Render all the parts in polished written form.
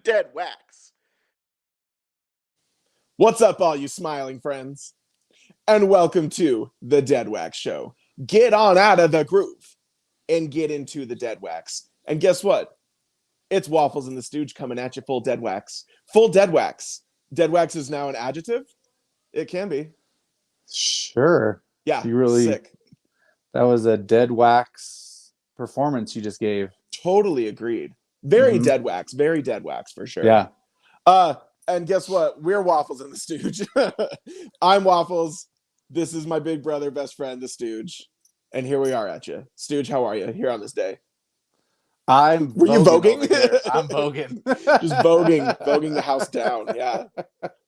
Deadwax. What's up, all you smiling friends? And welcome to the Deadwax Show. Get on out of the groove and get into the Deadwax. And guess what? It's Waffles and the Stooge coming at you full Deadwax. Full Deadwax. Deadwax is now an adjective? It can be. Sure. Yeah, You really sick. That was a Deadwax performance you just gave. Totally agreed. Very Deadwax for sure. Yeah. And guess what? We're Waffles and the Stooge. I'm Waffles. This is my big brother, best friend, the Stooge. And here we are at you. Stooge, how are you here on this day? Were you voguing? I'm voguing. Just voguing the house down. Yeah.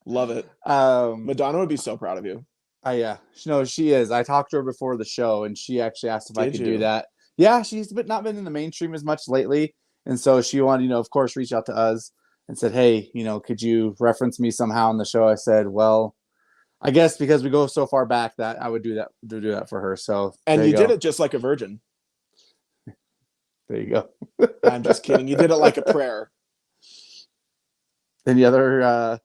Love it. Madonna would be so proud of you. Yeah. No, she is. I talked to her before the show and she actually asked if I could you? do that. Yeah, she's not been in the mainstream as much lately. And so she wanted, of course, reach out to us and said, hey, could you reference me somehow in the show? I said, well, I guess because we go so far back that I would do that for her. So and you did it just like a virgin. There you go. I'm just kidding. You did it like a prayer. Any other?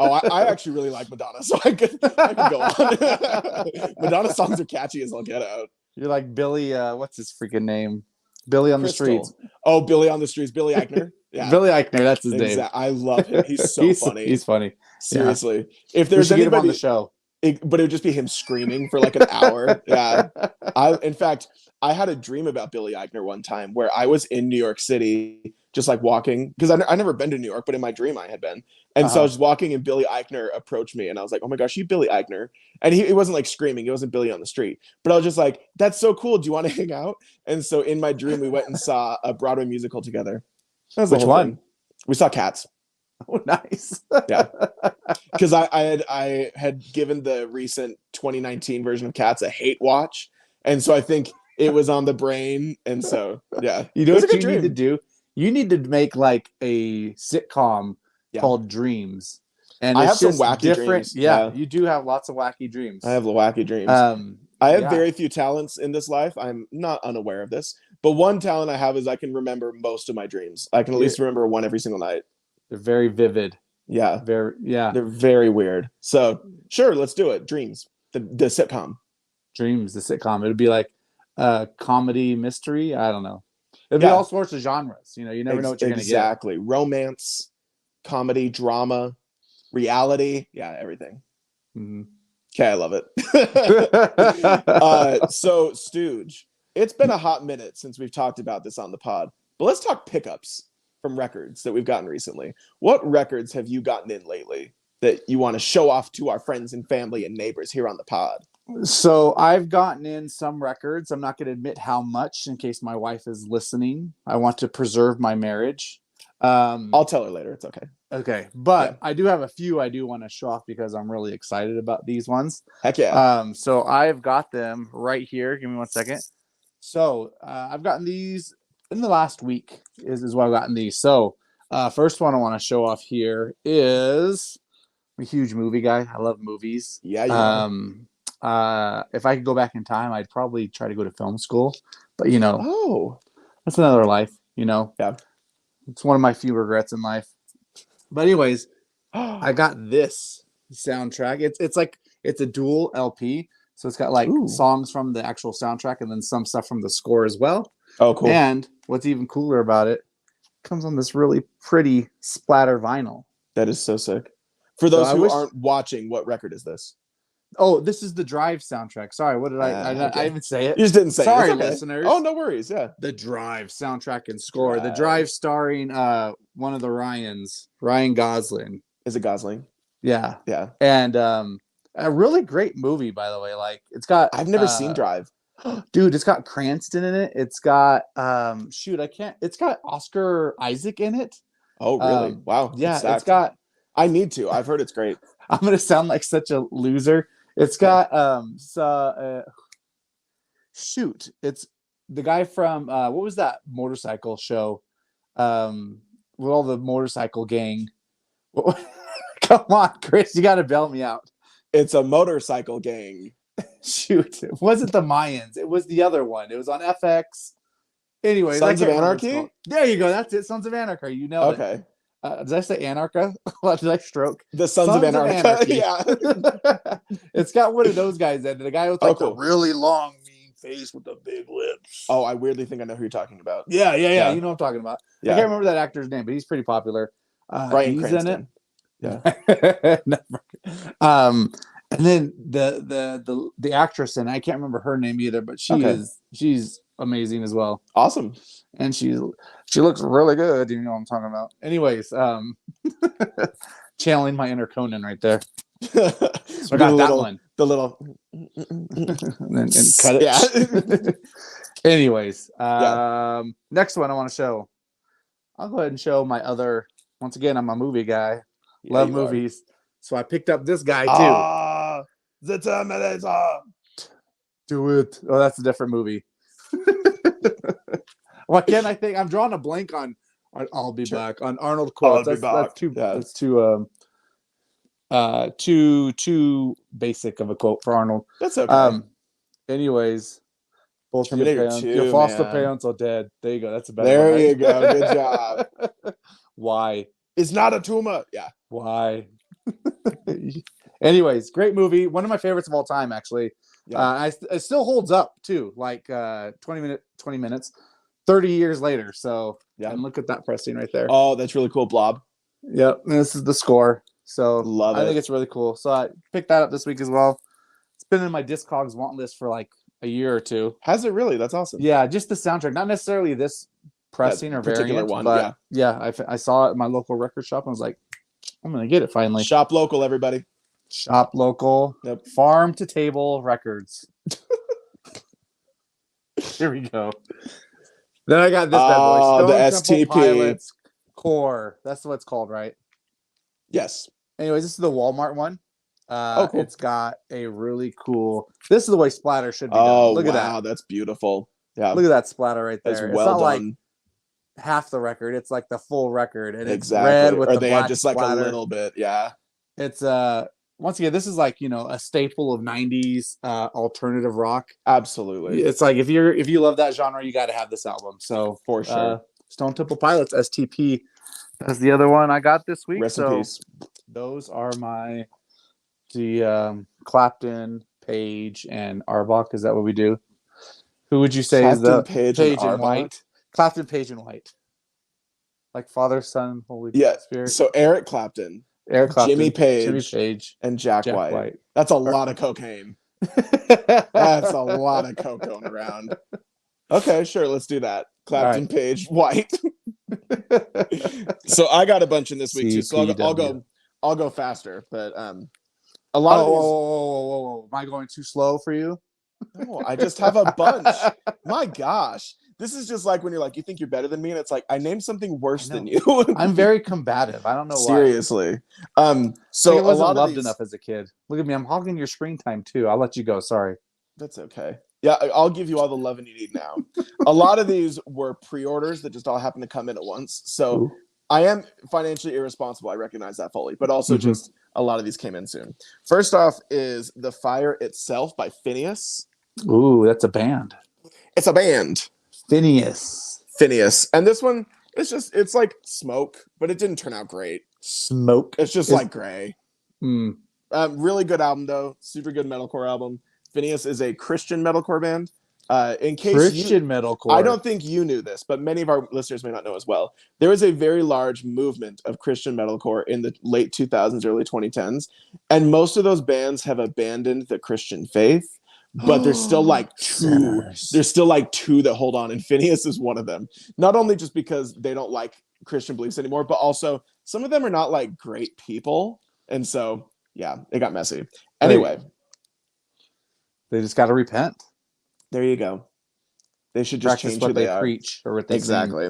I actually really like Madonna, so I could go on. Madonna songs are catchy as all get out. You're like Billy. What's his freaking name? Billy on Crystal. the Streets. Oh, Billy on the Streets. Billy Eichner. Yeah, Billy Eichner. That's his name. I love him. He's so funny. He's funny. Seriously, yeah. If there's anybody get him on the show, but it would just be him screaming for like an hour. Yeah. In fact, I had a dream about Billy Eichner one time where I was in New York City, just like walking, because I never been to New York, but in my dream I had been. And so I was walking and Billy Eichner approached me and I was like, oh my gosh, you Billy Eichner. And he wasn't like screaming. It wasn't Billy on the street. But I was just like, that's so cool. Do you want to hang out? And so in my dream, we went and saw a Broadway musical together. Which one? Thing. We saw Cats. Oh, nice. Yeah. Because I had given the recent 2019 version of Cats a hate watch. And so I think it was on the brain. And so, yeah. You know what you need to do? You need to make like a sitcom called Dreams. And I have some wacky dreams. Yeah, you do have lots of wacky dreams. I have wacky dreams. I have very few talents in this life. I'm not unaware of this. But one talent I have is I can remember most of my dreams. I can at least remember one every single night. They're very vivid. Yeah. They're very weird. So sure, let's do it. Dreams. The sitcom. Dreams, the sitcom. It would be like comedy, mystery. I don't know. It'd be all sorts of genres. You never know what you're going to get. Exactly. Romance, comedy, drama, reality. Yeah, everything. Mm-hmm. Okay, I love it. So, Stooge, it's been a hot minute since we've talked about this on the pod, but let's talk pickups from records that we've gotten recently. What records have you gotten in lately that you want to show off to our friends and family and neighbors here on the pod? So I've gotten in some records. I'm not going to admit how much in case my wife is listening. I want to preserve my marriage. I'll tell her later. It's okay. Okay. But I do have a few I do want to show off because I'm really excited about these ones. Heck yeah. So I've got them right here. Give me 1 second. So I've gotten these in the last week is what I've gotten these. So first one I want to show off here is I'm a huge movie guy. I love movies. Yeah. If I could go back in time, I'd probably try to go to film school. But that's another life. Yeah. It's one of my few regrets in life. But anyways, I got this soundtrack. It's a dual LP, so it's got like songs from the actual soundtrack and then some stuff from the score as well. Oh, cool! And what's even cooler about it comes on this really pretty splatter vinyl. That is so sick. For those who aren't watching, what record is this? Oh, this is the Drive soundtrack. Sorry, what did I even say it? You just didn't say it. Sorry, okay. listeners. Oh, no worries. Yeah. The Drive soundtrack and score. The Drive starring one of the Ryans, Ryan Gosling. Is it Gosling? Yeah. Yeah. And a really great movie, by the way. Like I've never seen Drive. Dude, it's got Cranston in it. It's got it's got Oscar Isaac in it. Oh, really? Wow. Yeah, it's got I need to. I've heard it's great. I'm gonna sound like such a loser. It's got it's the guy from what was that motorcycle show with all the motorcycle gang. Come on, Chris, you gotta bail me out. It's a motorcycle gang. Shoot, it wasn't the Mayans. It was the other one. It was on FX. Anyways, Sons of Anarchy? There you go. That's it. Sons of Anarchy. You nailed it. Okay. Did I say Anarcha? Did I stroke? The Sons of Anarchy. Yeah. It's got one of those guys in it. The guy with like cool. the really long, mean face with the big lips. Oh, I weirdly think I know who you're talking about. Yeah. You know what I'm talking about. Yeah. I can't remember that actor's name, but he's pretty popular. Bryan Cranston. In it. Yeah. And then the actress in it, I can't remember her name either, but she's amazing as well. Awesome. And she looks really good. You know what I'm talking about. Anyways, channeling my inner Conan right there. So I got that one. The little and cut it. Yeah. Anyways, next one I want to show. I'll go ahead and show my other. Once again, I'm a movie guy. Love movies. So I picked up this guy too. The Terminator. Do it. Oh, that's a different movie. Why can't I think? I'm drawing a blank on I'll be back on Arnold quotes. That's too basic of a quote for Arnold. That's okay. Anyways, both Terminator 2, your foster parents are dead. There you go. That's a better There one, you go. Good job. Why? It's not a tumor. Yeah. Why? Anyways, great movie. One of my favorites of all time, actually. Yeah. It still holds up too. Like 20 minutes, 30 years later. So yeah, and look at that press scene right there. Oh, that's really cool, Blob. Yep. And this is the score. So love it. I think it's really cool. So I picked that up this week as well. It's been in my Discogs want list for like a year or two. Has it really? That's awesome. Yeah, just the soundtrack, not necessarily this pressing or particular variant, one. But yeah, I saw it at my local record shop and I was like, I'm gonna get it finally. Shop local, everybody. Shop local. Yep. Farm to table records. Here we go. Then I got this bad boy. Stone the Temple STP Pilots Core. That's what it's called, right? Yes. Anyways, this is the Walmart one. Cool. It's got a really cool. This is the way splatter should be done. Look at that. That's beautiful. Yeah. Look at that splatter right there. That's it's well not done. Like half the record. It's like the full record, and exactly. It's red with or the they black had just splatter. Like a little bit. Yeah. It's once again, this is like a staple of '90s alternative rock. Absolutely. It's like if you love that genre, you got to have this album. So for sure, Stone Temple Pilots STP. That's the other one I got this week. Rest in peace. Those are the Clapton, Page, and Arbach. Is that what we do? Who would you say Clapton, is the Page and White? Clapton, Page, and White. Like Father, Son, Holy Spirit. So Eric Clapton, Jimmy Page, and Jack White. That's a lot of cocaine. That's a lot of coke going around. Okay, sure, let's do that. Clapton, Page, White. So I got a bunch in this week too. So I'll go faster, but a lot of these. Whoa. Am I going too slow for you? No, I just have a bunch. My gosh. This is just like when you're like, you think you're better than me, and it's like I named something worse than you. I'm very combative. I don't know why. Seriously. So I wasn't loved enough as a kid. Look at me. I'm hogging your screen time too. I'll let you go. Sorry. That's okay. Yeah, I'll give you all the loving you need now. A lot of these were pre-orders that just all happened to come in at once. So I am financially irresponsible. I recognize that fully, but also just a lot of these came in soon. First off is The Fire Itself by Phineas. Ooh, that's a band. It's a band. Phineas. And this one, it's like Smoke, but it didn't turn out great. Smoke. It's just like gray. Really good album, though. Super good metalcore album. Phineas is a Christian metalcore band. In case metalcore. I don't think you knew this, but many of our listeners may not know as well. There is a very large movement of Christian metalcore in the late 2000s, early 2010s, and most of those bands have abandoned the Christian faith. But there's still like two. There's still like two that hold on, and Phineas is one of them. Not only just because they don't like Christian beliefs anymore, but also some of them are not like great people, and so yeah, it got messy. Anyway, they just got to repent. There you go. They should just change what who they preach or what they exactly.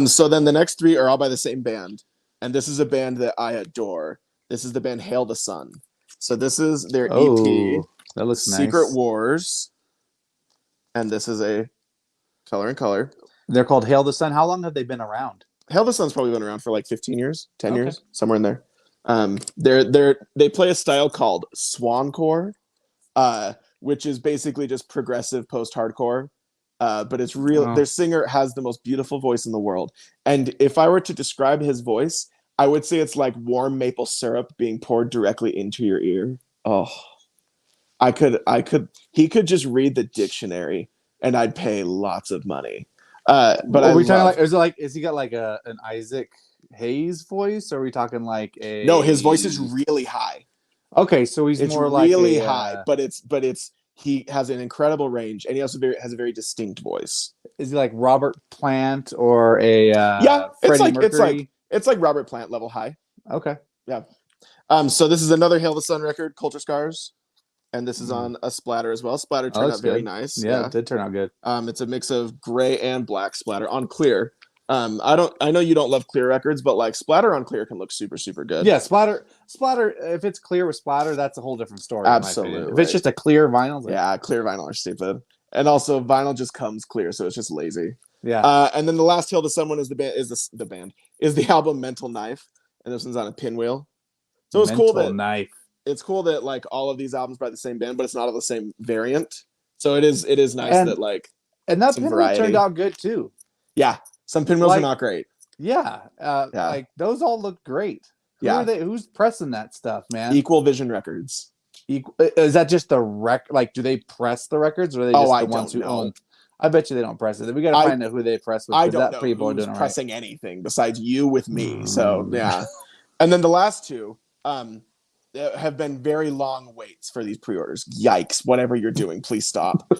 So then the next three are all by the same band, and this is a band that I adore. This is the band Hail the Sun. So this is their EP. That looks Secret nice. Wars. And this is a Color in Color. They're called Hail the Sun. How long have they been around? Hail the Sun's probably been around for like 15 years, 10 years, somewhere in there. They play a style called Swancore. which is basically just progressive post-hardcore. But it's real. Their singer has the most beautiful voice in the world. And if I were to describe his voice, I would say it's like warm maple syrup being poured directly into your ear. Oh, he could just read the dictionary and I'd pay lots of money. But are we talking is he got like an Isaac Hayes voice? Or are we talking like a... No, his voice is really high. Okay, so it's more really high, but he has an incredible range, and he also has a very distinct voice. Is he like Robert Plant or a Freddie Mercury? It's like Robert Plant level high. Okay. Yeah. So this is another Hail the Sun record, Culture Scars, and this is on a splatter as well. Splatter turned out very nice. Yeah, it did turn out good. It's a mix of gray and black splatter on clear. I know you don't love clear records, but like splatter on clear can look super, super good. Yeah, splatter. If it's clear with splatter, that's a whole different story. Absolutely. If it's just a clear vinyl, clear vinyl are stupid, and also vinyl just comes clear, so it's just lazy. Yeah. And then the last Hail the Sun one is the album Mental Knife, and this one's on a pinwheel. So it's cool that like all of these albums by the same band, but it's not of the same variant. So it is nice that like that pinwheel turned out good too. Yeah. Some pinwheels are not great. Yeah. Like those all look great. Who's pressing that stuff, man? Equal Vision Records. Is that just the Like, do they press the records, or are they just the ones who own? I bet you they don't press it. We got to find out who they press with. I don't know who's pressing anything besides you with me. So yeah. And then the last two have been very long waits for these pre-orders. Yikes! Whatever you're doing, please stop.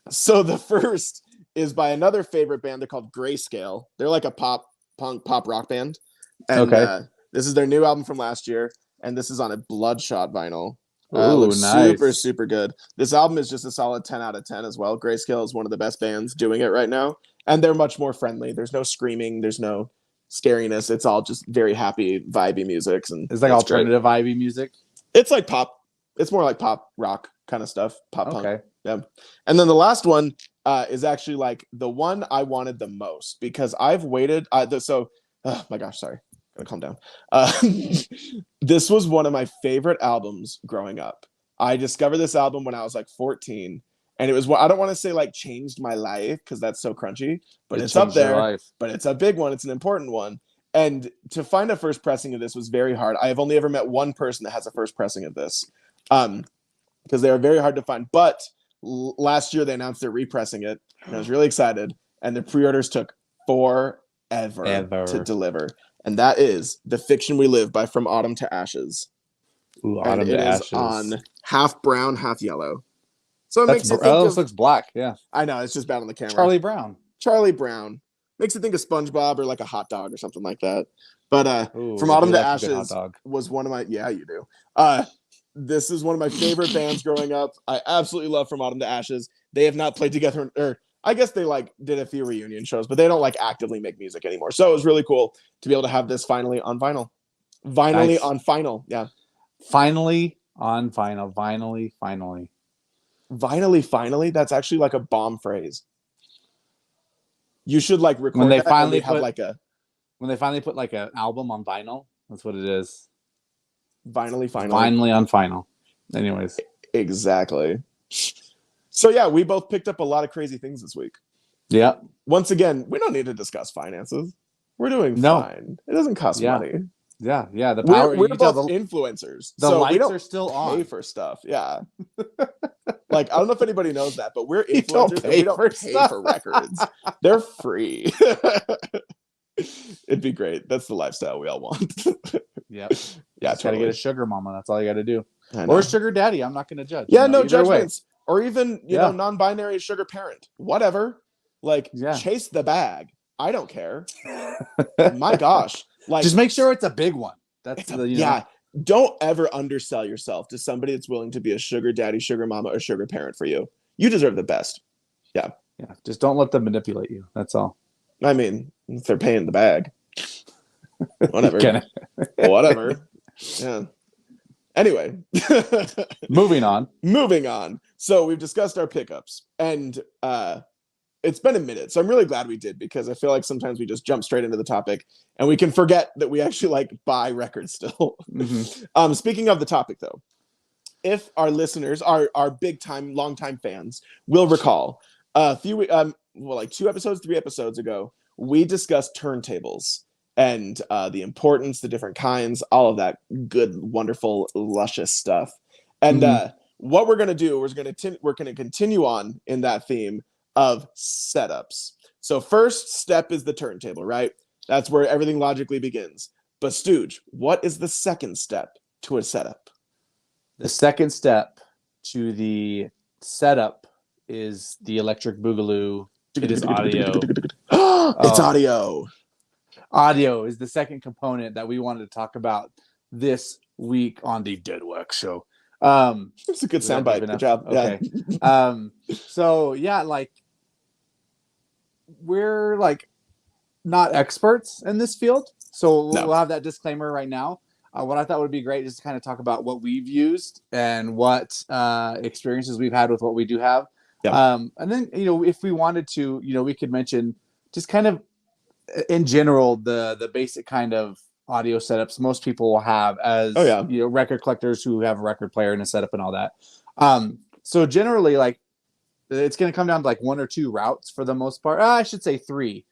So the first is by another favorite band. They're called Grayscale. They're like a pop rock band. And, this is their new album from last year, and this is on a Bloodshot vinyl. Looks nice. Super, super good. This album is just a solid 10 out of 10 as well. Grayscale is one of the best bands doing it right now, and they're much more friendly. There's no screaming. There's no scariness. It's all just very happy, vibey music. And it's like alternative vibey music? It's like pop. It's more like pop rock kind of stuff. Pop punk. Yeah. And then the last one is actually like the one I wanted the most, because I've waited. Oh my gosh, sorry. Gotta calm down. This was one of my favorite albums growing up. I discovered this album when I was like 14, and it was what I don't want to say like changed my life, because that's so crunchy, but it's up there. But it's a big one. It's an important one. And to find a first pressing of this was very hard. I have only ever met one person that has a first pressing of this, because they are very hard to find. But last year they announced they're repressing it, and I was really excited. And the pre-orders took forever to deliver. And that is The Fiction We Live by From Autumn to Ashes. Ooh, Autumn to Ashes. Is on half brown, half yellow. So it makes you think this looks black, yeah. I know, it's just bad on the camera. Charlie Brown. Makes you think of SpongeBob or like a hot dog or something like that. But From Autumn to Ashes was one of my... Yeah, you do. This is one of my favorite bands growing up. I absolutely love From Autumn to Ashes. They have not played together, or I guess they like did a few reunion shows, but they don't like actively make music anymore. So it was really cool to be able to have this finally on vinyl. On vinyl, yeah. Finally on vinyl. Finally. That's actually like a bomb phrase. You should like record when they that finally have when they finally put like an album on vinyl. That's what it is. Finally on vinyl. Anyways, exactly. So yeah, we both picked up a lot of crazy things this week. Yeah. Once again, we don't need to discuss finances. We're doing fine. It doesn't cost money. Yeah. The power. We're both influencers. The lights are still on. Pay for stuff. Yeah. Like, I don't know if anybody knows that, but we're influencers. We don't pay for records. They're free. It'd be great. That's the lifestyle we all want. Yep. Yeah. Gotta get a sugar mama. That's all you got to do. Or a sugar daddy. I'm not going to judge. Yeah. No judgments. Or even, non-binary sugar parent. Whatever. Like, chase the bag. I don't care. My gosh. Like, just make sure it's a big one. Don't ever undersell yourself to somebody that's willing to be a sugar daddy, sugar mama, or sugar parent for you. You deserve the best. Yeah. Yeah. Just don't let them manipulate you. That's all. I mean, if they're paying the bag. Whatever. Whatever. Yeah. Anyway. Moving on. So we've discussed our pickups, and it's been a minute. So I'm really glad we did, because I feel like sometimes we just jump straight into the topic and we can forget that we actually like buy records still. Mm-hmm. Speaking of the topic though, if our listeners, our big time, long time fans, will recall, a few like 2 episodes, 3 episodes ago, we discussed turntables and the importance, the different kinds, all of that good, wonderful, luscious stuff. And what we're gonna do, we're gonna continue on in that theme of setups. So first step is the turntable, right? That's where everything logically begins. But Stooge, what is the second step to a setup? The second step to the setup is the electric boogaloo. It is audio. It's audio. Audio is the second component that we wanted to talk about this week on the Deadwax show. It's a good soundbite. Good job. Okay. Yeah. So yeah, like we're like not experts in this field, so we'll have that disclaimer right now. What I thought would be great is to kind of talk about what we've used and what experiences we've had with what we do have. And then, if we wanted to, we could mention just kind of in general the basic kind of audio setups most people will have as record collectors who have a record player and a setup and all that. So generally, like, it's going to come down to like 1 or 2 routes for the most part. I should say 3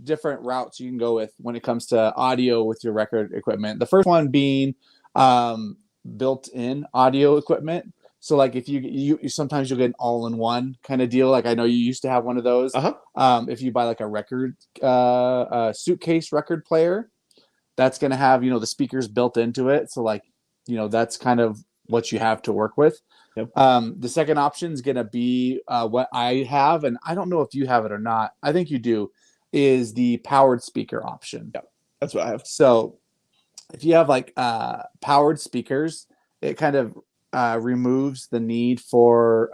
different routes you can go with when it comes to audio with your record equipment. The first one being built-in audio equipment. So like if you sometimes you'll get an all-in-one kind of deal. Like I know you used to have one of those. If you buy like a record suitcase record player, that's going to have, the speakers built into it. So like, that's kind of what you have to work with. The second option is going to be what I have, and I don't know if you have it or not. I think you do, is the powered speaker option. That's what I have. So if you have like powered speakers, it kind of removes the need for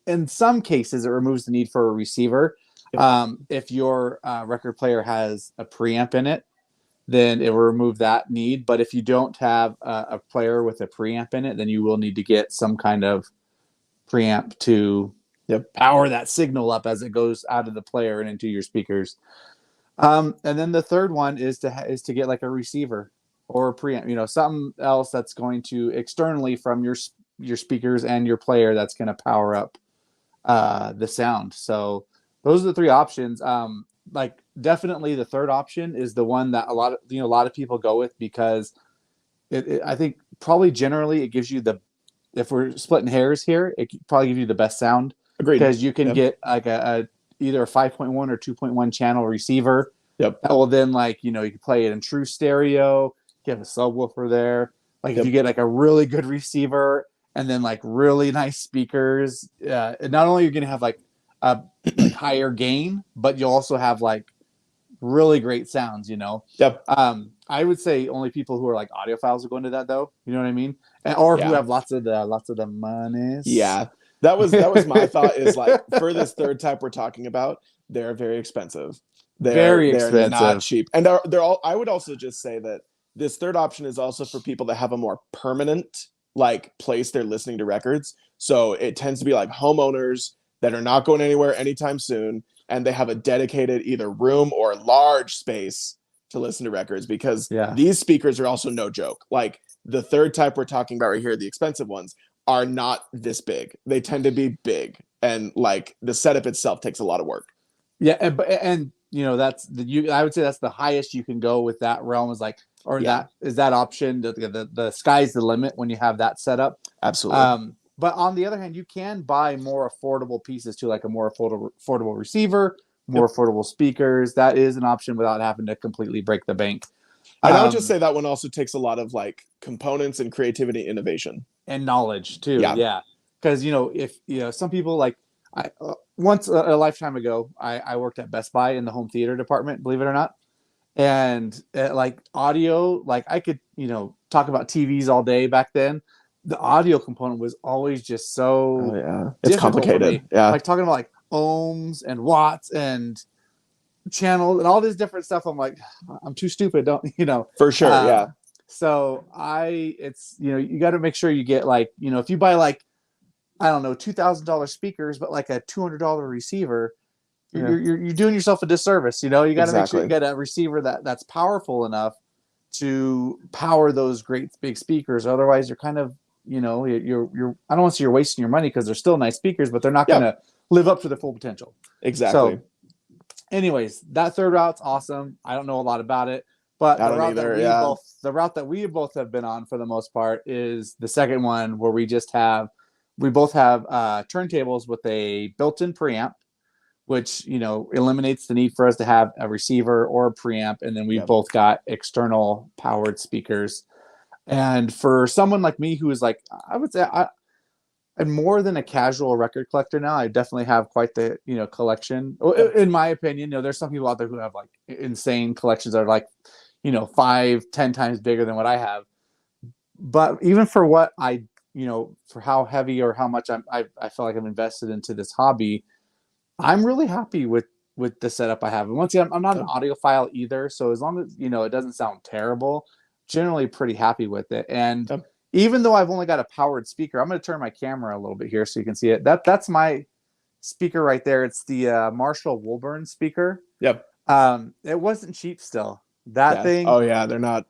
in some cases it removes the need for a receiver. If your record player has a preamp in it, then it will remove that need. But if you don't have a player with a preamp in it, then you will need to get some kind of preamp to power that signal up as it goes out of the player and into your speakers. And then the third one is to get like a receiver or a preamp, something else that's going to externally from your speakers and your player that's going to power up the sound. So those are the 3 options. Like definitely the third option is the one that a lot of people go with, because I think probably generally it gives you if we're splitting hairs here, it probably gives you the best sound. Agreed. Because you can get like either a 5.1 or 2.1 channel receiver. That will then you can play it in true stereo. You have a subwoofer there. Like if you get like a really good receiver and then like really nice speakers, not only are you going to have like higher gain, but you'll also have like really great sounds. I would say only people who are like audiophiles will go into that, though. You know what I mean? Or who have lots of the monies. Yeah, that was my thought. Is like for this third type we're talking about, they're very expensive. They're not cheap, and they're all. I would also just say that this third option is also for people that have a more permanent place they're listening to records. So it tends to be like homeowners that are not going anywhere anytime soon, and they have a dedicated either room or large space to listen to records, because these speakers are also no joke. Like the third type we're talking about right here, the expensive ones, are not this big. They tend to be big, and like the setup itself takes a lot of work. Yeah, and that's I would say that's the highest you can go with that realm, is like, or that is that option. The sky's the limit when you have that setup. Absolutely. But on the other hand, you can buy more affordable pieces too, like a more affordable receiver, more affordable speakers. That is an option without having to completely break the bank. And I'll just say that one also takes a lot of like components and creativity, innovation, and knowledge too. Yeah, because if some people like once a lifetime ago, I worked at Best Buy in the home theater department, believe it or not, and like audio, like I could talk about TVs all day back then. The audio component was always just so it's complicated. Like talking about like ohms and watts and channels and all this different stuff. I'm like, I'm too stupid. For sure. So it's you got to make sure you get like if you buy like I don't know $2,000 speakers but like a $200 receiver, you're doing yourself a disservice. You got to make sure you get a receiver that's powerful enough to power those great big speakers. Otherwise, you're kind of you're I don't want to say you're wasting your money because they're still nice speakers, but they're not going Yeah, to live up to their full potential. exactly. So, anyways, that third route's awesome. I don't know a lot about it, but I don't either. Yeah. the route that we both have been on for the most part is the second one where we both have turntables with a built-in preamp, which eliminates the need for us to have a receiver or a preamp, and then we Yep. both got external powered speakers. And for someone like me who is like, I would say I'm more than a casual record collector now. I definitely have quite the collection. Yep. In my opinion, there's some people out there who have like insane collections that are like 5-10 times bigger than what I have. But even for what for how heavy or how much I feel like I'm invested into this hobby, I'm really happy with the setup I have. And once again, I'm not an audiophile either, so as long as it doesn't sound terrible, generally pretty happy with it. And even though I've only got a powered speaker, I'm going to turn my camera a little bit here so you can see it. That's my speaker right there. It's the Marshall Woolburn speaker. Yep. It wasn't cheap still. That thing. Oh yeah, they're not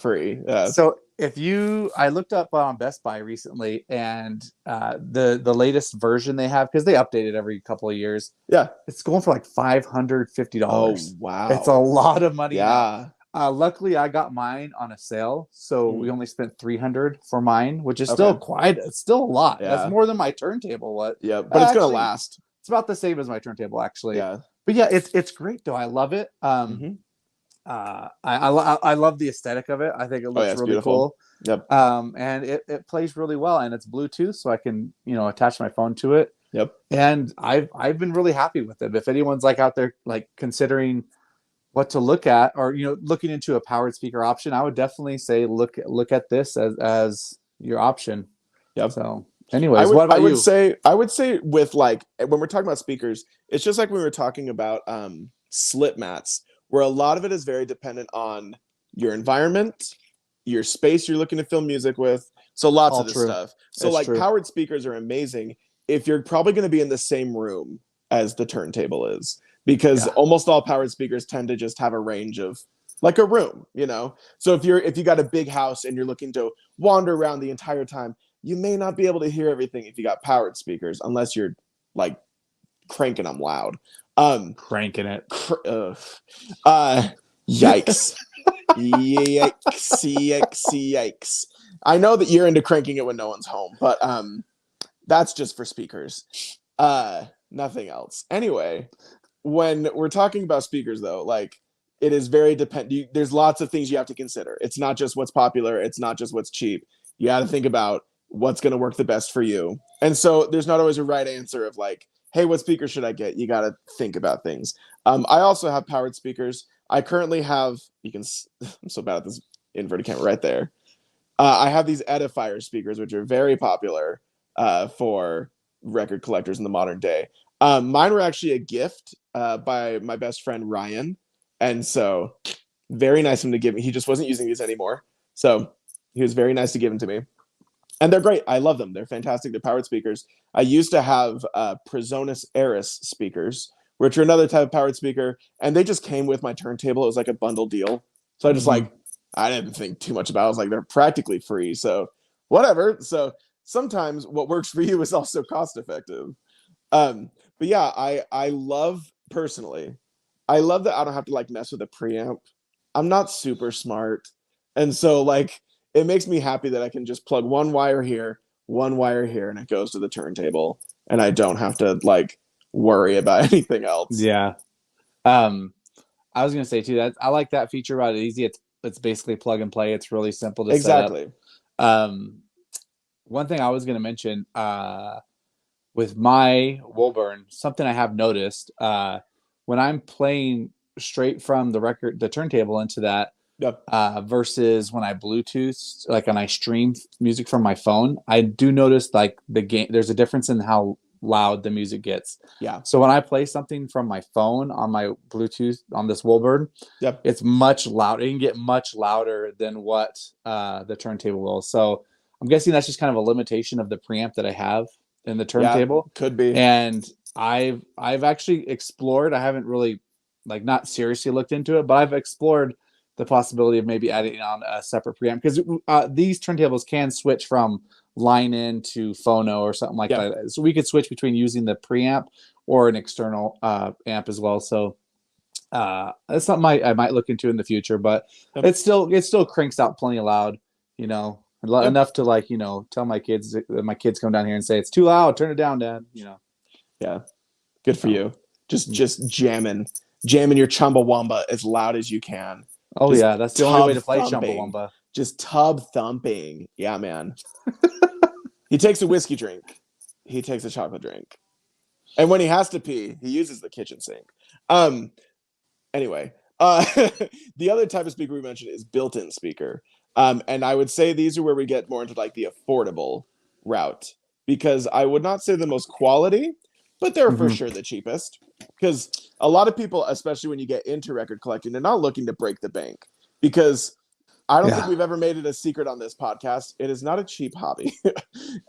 free. Yeah. So I looked up on Best Buy recently, and the latest version they have, because they update it every couple of years. Yeah. It's going for like $550. Oh wow. It's a lot of money. Yeah. Luckily, I got mine on a sale, so we only spent $300 for mine, which is still a lot. Yeah. That's more than my turntable was. Yeah, but it's gonna last. It's about the same as my turntable, actually. Yeah. But yeah, it's great though. I love it. I love the aesthetic of it. I think it looks really cool. Yep. And it plays really well, and it's Bluetooth, so I can attach my phone to it. Yep. And I've been really happy with it. If anyone's like out there like considering what to look at, or looking into a powered speaker option, I would definitely say look at this as your option. Yep. So anyways, what about you? I would say with like when we're talking about speakers, it's just like we were talking about slip mats, where a lot of it is very dependent on your environment, your space you're looking to film music with. So lots of this stuff. So it's like powered speakers are amazing if you're probably going to be in the same room as the turntable is, because almost all powered speakers tend to just have a range of like a room, So if you got a big house and you're looking to wander around the entire time, you may not be able to hear everything if you got powered speakers, unless you're like cranking them loud. Cranking it. Yikes. Yikes. I know that you're into cranking it when no one's home, but that's just for speakers. Nothing else. Anyway, when we're talking about speakers though, like it is very dependent. There's lots of things you have to consider. It's not just what's popular. It's not just what's cheap. You got to think about what's going to work the best for you. And so there's not always a right answer of like, hey, what speaker should I get? You got to think about things. I also have powered speakers. I currently have, I'm so bad at this inverted camera right there. I have these Edifier speakers, which are very popular for record collectors in the modern day. Mine were actually a gift by my best friend, Ryan. And so very nice of him to give me. He just wasn't using these anymore. So he was very nice to give them to me. And they're great. I love them. They're fantastic. They're powered speakers. I used to have Presonus Eris speakers, which are another type of powered speaker. And they just came with my turntable. It was like a bundle deal. So I just I didn't think too much about it. I was like, they're practically free. So whatever. So sometimes what works for you is also cost effective. But yeah, I love personally, I love that I don't have to like mess with a preamp. I'm not super smart. And so like, it makes me happy that I can just plug one wire here, and it goes to the turntable, and I don't have to like worry about anything else. Yeah. I was gonna say too that I like that feature about it easy. It's basically plug and play. It's really simple to set up. One thing I was gonna mention, with my Woolburn, something I have noticed, when I'm playing straight from the turntable into that, versus when I Bluetooth, like when I stream music from my phone, I do notice like there's a difference in how loud the music gets. Yeah. So when I play something from my phone on my Bluetooth on this Woolburn, it's much louder. It can get much louder than what the turntable will. So I'm guessing that's just kind of a limitation of the preamp that I have in the turntable. Yeah, could be. And I've actually explored. I haven't really like not seriously looked into it, but I've explored the possibility of maybe adding on a separate preamp, because these turntables can switch from line in to phono or something like that. So we could switch between using the preamp or an external amp as well. So that's something I might look into in the future, but it still cranks out plenty loud, enough to like, tell my kids come down here and say, it's too loud, turn it down, Dad, Yeah. Good for you. Just jamming your Chumbawamba as loud as you can. Oh, just yeah. That's the only way to play Chumbawamba. Just tub thumping. Yeah, man. He takes a whiskey drink. He takes a chocolate drink. And when he has to pee, he uses the kitchen sink. Anyway, the other type of speaker we mentioned is built-in speaker. And I would say these are where we get more into like the affordable route, because I would not say the most quality, but they're for sure the cheapest. Because a lot of people, especially when you get into record collecting, they're not looking to break the bank, because I don't think we've ever made it a secret on this podcast. It is not a cheap hobby.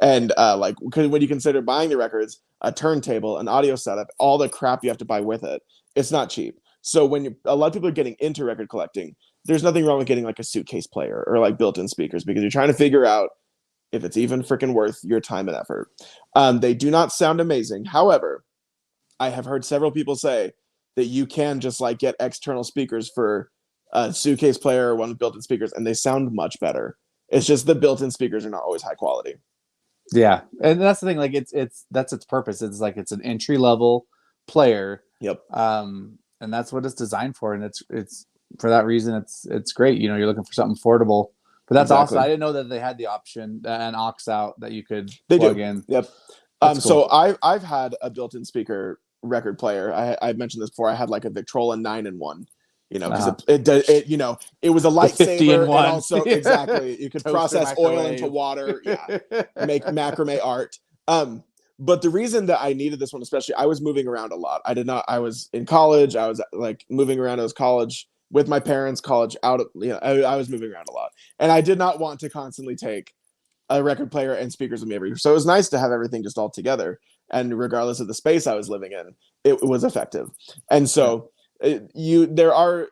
And when you consider buying the records, a turntable, an audio setup, all the crap you have to buy with it, it's not cheap. So when a lot of people are getting into record collecting, there's nothing wrong with getting like a suitcase player or like built-in speakers, because you're trying to figure out if it's even freaking worth your time and effort. They do not sound amazing. However, I have heard several people say that you can just like get external speakers for a suitcase player or one with built-in speakers, and they sound much better. It's just the built-in speakers are not always high quality. Yeah, and that's the thing. Like that's its purpose. It's like it's an entry-level player. Yep. And that's what it's designed for, and it's for that reason it's great. You're looking for something affordable. But that's awesome. I didn't know that they had the option, an aux out that you could plug in. Yep. Cool. So I've had a built-in speaker record player. I mentioned this before. I had like a Victrola 9-in-1, because it was a lightsaber, and also exactly you could process oil into water. Yeah, make macrame art. But the reason that I needed this one, especially, I was moving around a lot. I was in college. I was like moving around. I was college with my parents, college out. I was moving around a lot, and I did not want to constantly take a record player and speakers with me every year. So it was nice to have everything just all together. And regardless of the space I was living in, it was effective. And so there are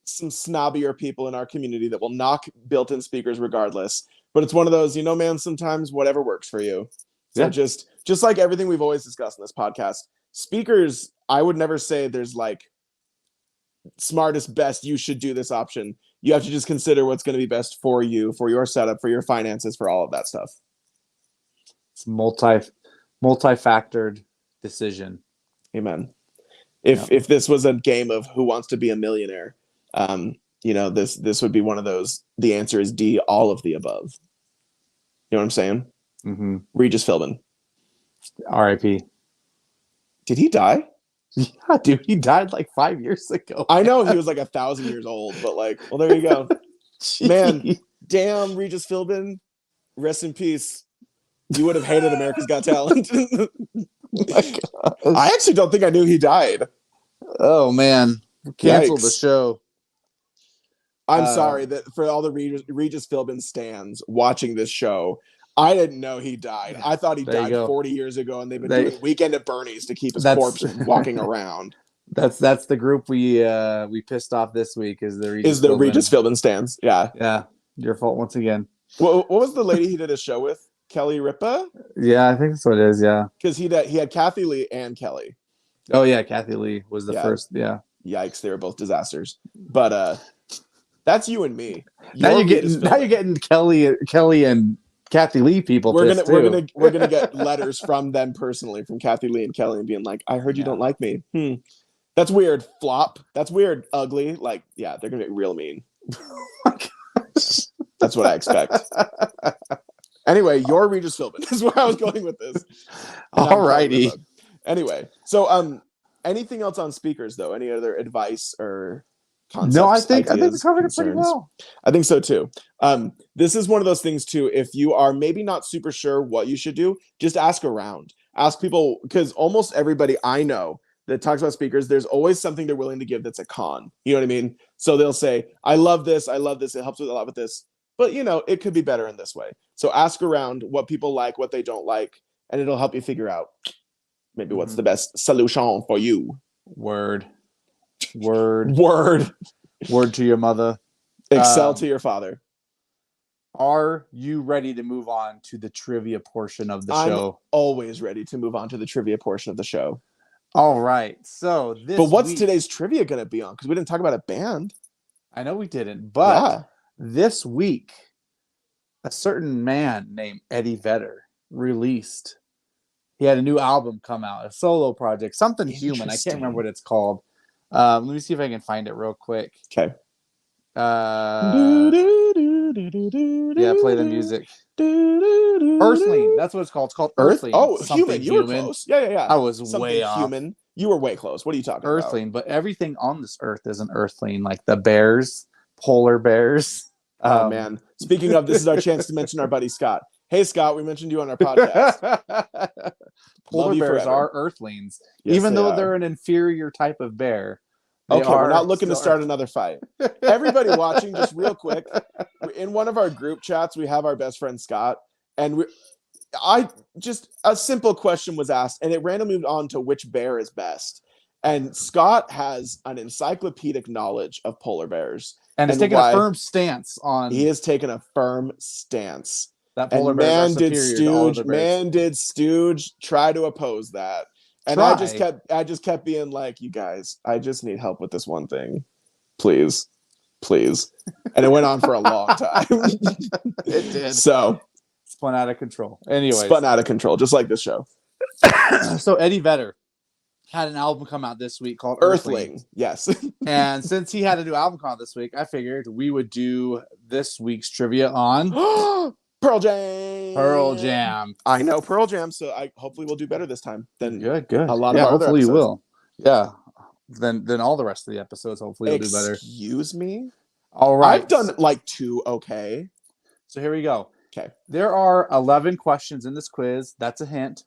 some snobbier people in our community that will knock built-in speakers regardless. But it's one of those, man, sometimes whatever works for you. So just like everything we've always discussed in this podcast, speakers, I would never say there's like smartest, best, you should do this option. You have to just consider what's going to be best for you, for your setup, for your finances, for all of that stuff. It's multi-factored decision. Amen. If this was a game of Who Wants to Be a Millionaire, this would be one of those. The answer is D, all of the above. You know what I'm saying? Mm-hmm. Regis Philbin. R.I.P. Did he die? Yeah, dude, he died like 5 years ago. I know he was like 1,000 years old, but like, well, there you go. Man, damn, Regis Philbin, rest in peace. You would have hated America's Got Talent. I actually don't think I knew he died. Oh man, canceled the show. I'm sorry that for all the Regis Philbin stans watching this show. I didn't know he died. I thought he died 40 years ago, and they've been doing Weekend at Bernie's to keep his corpse walking around. That's the group we pissed off this week. Is the Regis Philbin stans? Yeah, your fault once again. What was the lady he did a show with? Kelly Ripa? Yeah, I think that's what it is. Yeah, because he had Kathy Lee and Kelly. Oh yeah, Kathy Lee was the first. Yeah, yikes, they were both disasters. But that's you and me. Now you're getting Kelly and Kathy Lee people. We're gonna get letters from them personally, from Kathy Lee and Kelly, and being like, "I heard you don't like me. That's weird. Flop. That's weird. Ugly. Like, yeah, they're gonna get real mean." That's what I expect. Anyway, your Regis Philbin is where I was going with this. Alrighty. Anyway, so anything else on speakers though? Any other advice or concepts? No, I think we covered it pretty well. I think so too. This is one of those things too. If you are maybe not super sure what you should do, just ask around. Ask people, because almost everybody I know that talks about speakers, there's always something they're willing to give that's a con. You know what I mean? So they'll say, I love this. It helps with a lot with this. But, it could be better in this way. So ask around what people like, what they don't like, and it'll help you figure out maybe what's the best solution for you. Word. Word to your mother. Excel to your father. Are you ready to move on to the trivia portion of the show? I'm always ready to move on to the trivia portion of the show. All right. So But what's today's trivia going to be on? Because we didn't talk about a band. I know we didn't, but this week, a certain man named Eddie Vedder released. He had a new album come out, a solo project, something human. I can't remember what it's called. Let me see if I can find it real quick. Okay. Yeah, play the music. Earthling. That's what it's called. It's called Earthling. Oh, human. You were close. Yeah. I was something way off. Human. You were way close. What are you talking about? Earthling, but everything on this earth is an earthling, like the bears, polar bears. Oh, man. Speaking of, this is our chance to mention our buddy Scott. Hey, Scott, we mentioned you on our podcast. Polar bears are earthlings. Yes, even though they're an inferior type of bear. Okay, we're not looking to start another fight. Everybody watching, just real quick, in one of our group chats, we have our best friend Scott, and a simple question was asked, and it randomly moved on to which bear is best. And Scott has an encyclopedic knowledge of polar bears. And he's taken a firm stance on... He has taken a firm stance. That polar bears are superior to all other bears. Did Stooge try to oppose that. And I just kept being like, you guys, I just need help with this one thing. Please. And it went on for a long time. It did. So spun out of control. Anyways. Spun out of control, just like this show. So Eddie Vedder had an album come out this week called Earthling. Yes. And since he had a new album come out this week, I figured we would do this week's trivia on Pearl Jam. Pearl Jam. I know Pearl Jam, so hopefully we'll do better this time than good. A lot of our other hopefully episodes. You will. Yeah. Then all the rest of the episodes, hopefully you'll do better. Excuse me? All right. I've done like 2 okay. So here we go. Okay. There are 11 questions in this quiz. That's a hint.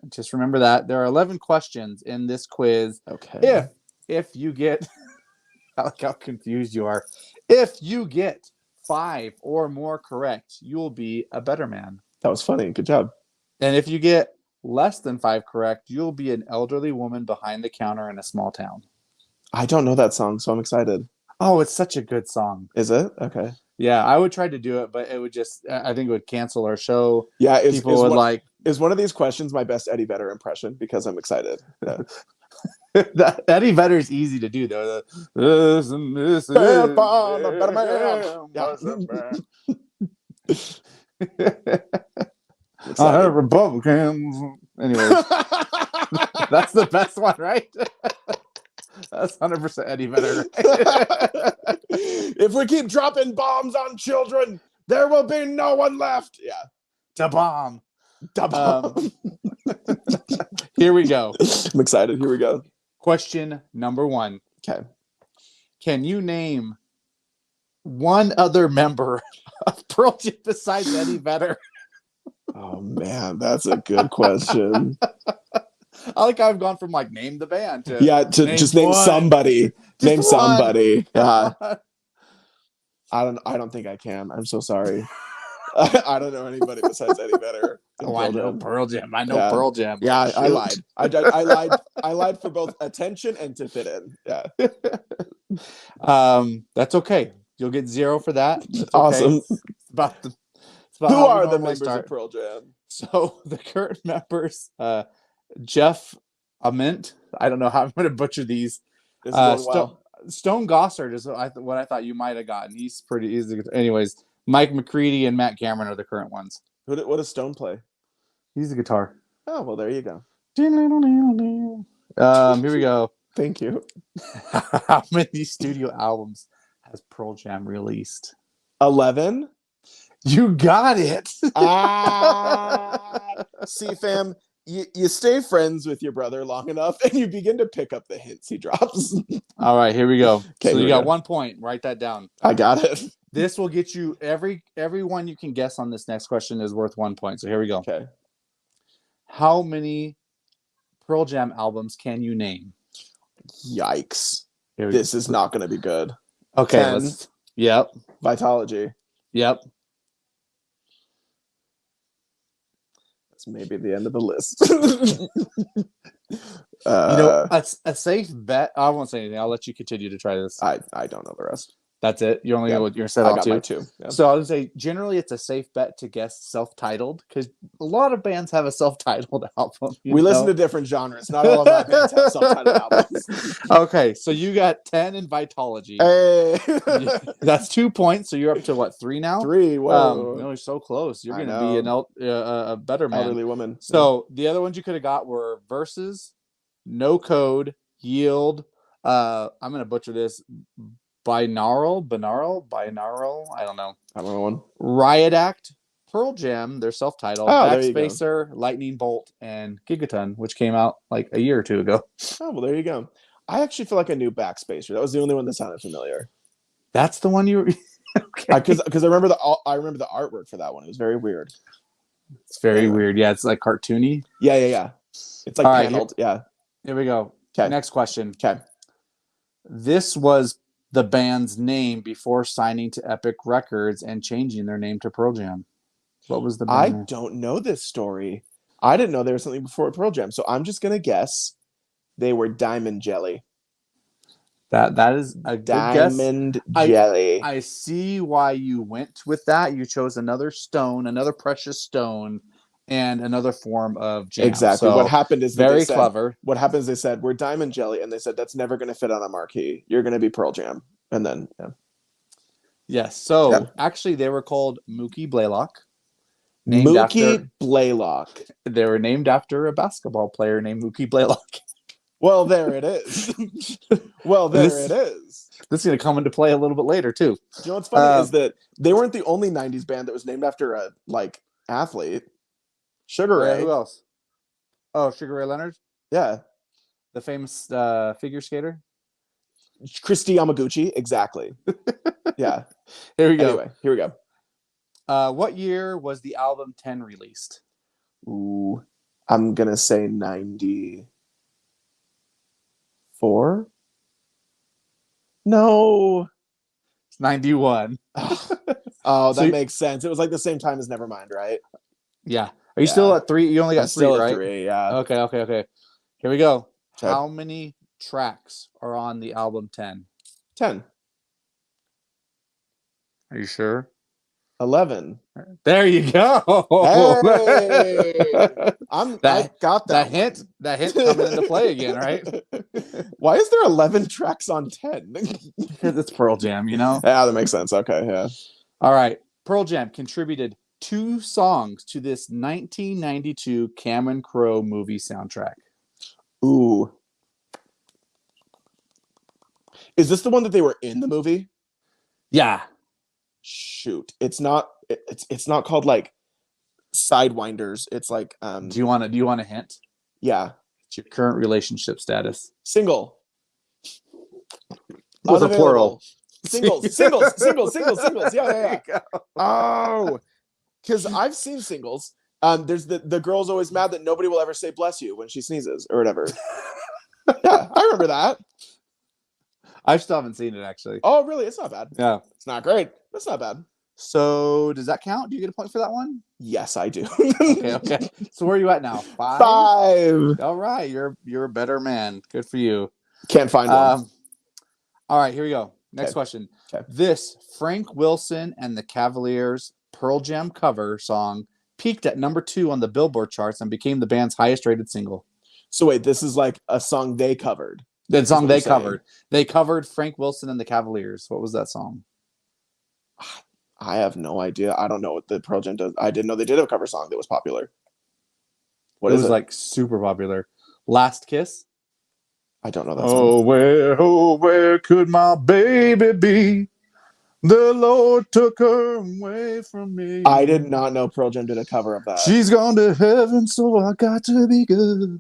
Just remember that. There are 11 questions in this quiz. Okay. If you get... I like how confused you are. If you get 5 or more correct, you'll be a better man. That was funny. Good job. And if you get less than 5 correct, you'll be an elderly woman behind the counter in a small town. I don't know that song, so I'm excited. Oh, it's such a good song. Is it? Okay. Yeah, I would try to do it, but it would I think it would cancel our show. Yeah, people would like... Is one of these questions my best Eddie Vedder impression? Because I'm excited. Yeah. Eddie Vedder is easy to do, though. I have Republicans. Anyways, that's the best one, right? That's 100% Eddie Vedder. If we keep dropping bombs on children, there will be no one left. Yeah. Da bomb. Here we go. I'm excited. Here we go. Question number 1. Okay. Can you name one other member of Pearl Jam besides Eddie Vedder? Oh, man, that's a good question. I like how I've gone from like name the band to just name somebody. Name somebody. Yeah. I don't think I can. I'm so sorry. I don't know anybody besides Eddie Vedder. I know Pearl Jam. I know Pearl Jam. Yeah, I lied. I lied. I lied for both attention and to fit in. Yeah. That's okay. You'll get 0 for that. That's awesome. Okay. It's about Who are the members of Pearl Jam? So the current members, Jeff Ament. I don't know how I'm going to butcher these. Stone Gossard is what I thought you might have gotten. He's pretty easy. Anyways, Mike McCready and Matt Cameron are the current ones. What does Stone play? He's the guitar. Oh, well, there you go. Here we go. Thank you. How many studio albums has Pearl Jam released? 11. You got it. See, fam, you stay friends with your brother long enough and you begin to pick up the hints he drops. All right, here we go. Okay, so you got 1 point. Write that down. I got it. This will get you every one you can guess on this next question is worth 1 point. So here we go. Okay. How many Pearl Jam albums can you name? Yikes. This is not going to be good. Okay. 10. maybe the end of the list. A safe bet. I won't say anything. I'll let you continue to try this. I don't know the rest. That's it. You're set I on got two. my two. Yeah. So I would say generally it's a safe bet to guess self-titled because a lot of bands have a self-titled album. We listen to different genres. Not all of my bands have self-titled albums. Okay, so you got 10 in Vitology. Hey. That's 2 points. So you're up to what, 3 now? 3. Whoa. No, you're so close. You're going to be a better man. Elderly woman. So the other ones you could have got were Versus, No Code, Yield. I'm going to butcher this. Binaural, I don't know. I don't know one. Riot Act, Pearl Jam, they're self-titled. Backspacer, Lightning Bolt, and Gigaton, which came out like a year or two ago. Oh, well, there you go. I actually feel like I knew Backspacer. That was the only one that sounded familiar. That's the one you were... Okay. Because I remember the artwork for that one. It was very weird. It's very weird. Yeah, it's like cartoony. Yeah. It's like paneled. Yeah. Here we go. Okay. Next question. Okay. This was the band's name before signing to Epic Records and changing their name to Pearl Jam. What was the band name? Don't know this story. I didn't know there was something before Pearl Jam, so I'm just gonna guess they were Diamond Jelly. That is a good guess. Diamond Jelly. I see why you went with that. You chose another stone, another precious stone, and another form of jam. Exactly. So what happened is very clever. What happened is they said we're Diamond Jelly, and they said that's never going to fit on a marquee. You're going to be Pearl Jam, and then yes. So actually, they were called Mookie Blaylock. Blaylock. They were named after a basketball player named Mookie Blaylock. Well, there it is. It is. This is going to come into play a little bit later too. You know what's funny is that they weren't the only '90s band that was named after a athlete. Sugar Ray. Who else? Oh, Sugar Ray Leonard? Yeah. The famous figure skater? Christy Yamaguchi. Exactly. Yeah. Here we go. Anyway, here we go. What year was the album 10 released? Ooh. I'm going to say 94? No. It's 91. Oh, that makes sense. It was like the same time as Nevermind, right? Yeah. Are you still at 3? You only got 3, right? 3, yeah. Okay. Here we go. Okay. How many tracks are on the album 10? 10. Are you sure? 11. There you go. Hey! I got that. That hint coming into play again, right? Why is there 11 tracks on 10? Because it's Pearl Jam, you know? Yeah, that makes sense. Okay, yeah. All right. Pearl Jam contributed 2 songs to this 1992 Cameron Crowe movie soundtrack. Ooh. Is this the one that they were in the movie? Yeah. Shoot. It's not called like Sidewinders. It's like Do you want a hint? Yeah. It's your current relationship status. Single. With a plural. Singles. Yeah. Oh. Because I've seen Singles. There's the girl's always mad that nobody will ever say bless you when she sneezes or whatever. Yeah, I remember that. I still haven't seen it, actually. Oh, really? It's not bad. Yeah. It's not great, but it's not bad. So, does that count? Do you get a point for that one? Yes, I do. Okay. So, where are you at now? 5? 5. All right. You're a better man. Good for you. Can't find one. All right. Here we go. Next question. Okay. This Frank Wilson and the Cavaliers Pearl Jam cover song peaked at number 2 on the Billboard charts and became the band's highest rated single. So, wait, this is like a song they covered. The song they covered. They covered Frank Wilson and the Cavaliers. What was that song? I have no idea. I don't know what the Pearl Jam does. I didn't know they did a cover song that was popular. What is it? Like super popular. Last Kiss? I don't know that song. Where could my baby be? The Lord took her away from me. I did not know Pearl Jam did a cover of that. She's gone to heaven, so I got to be good.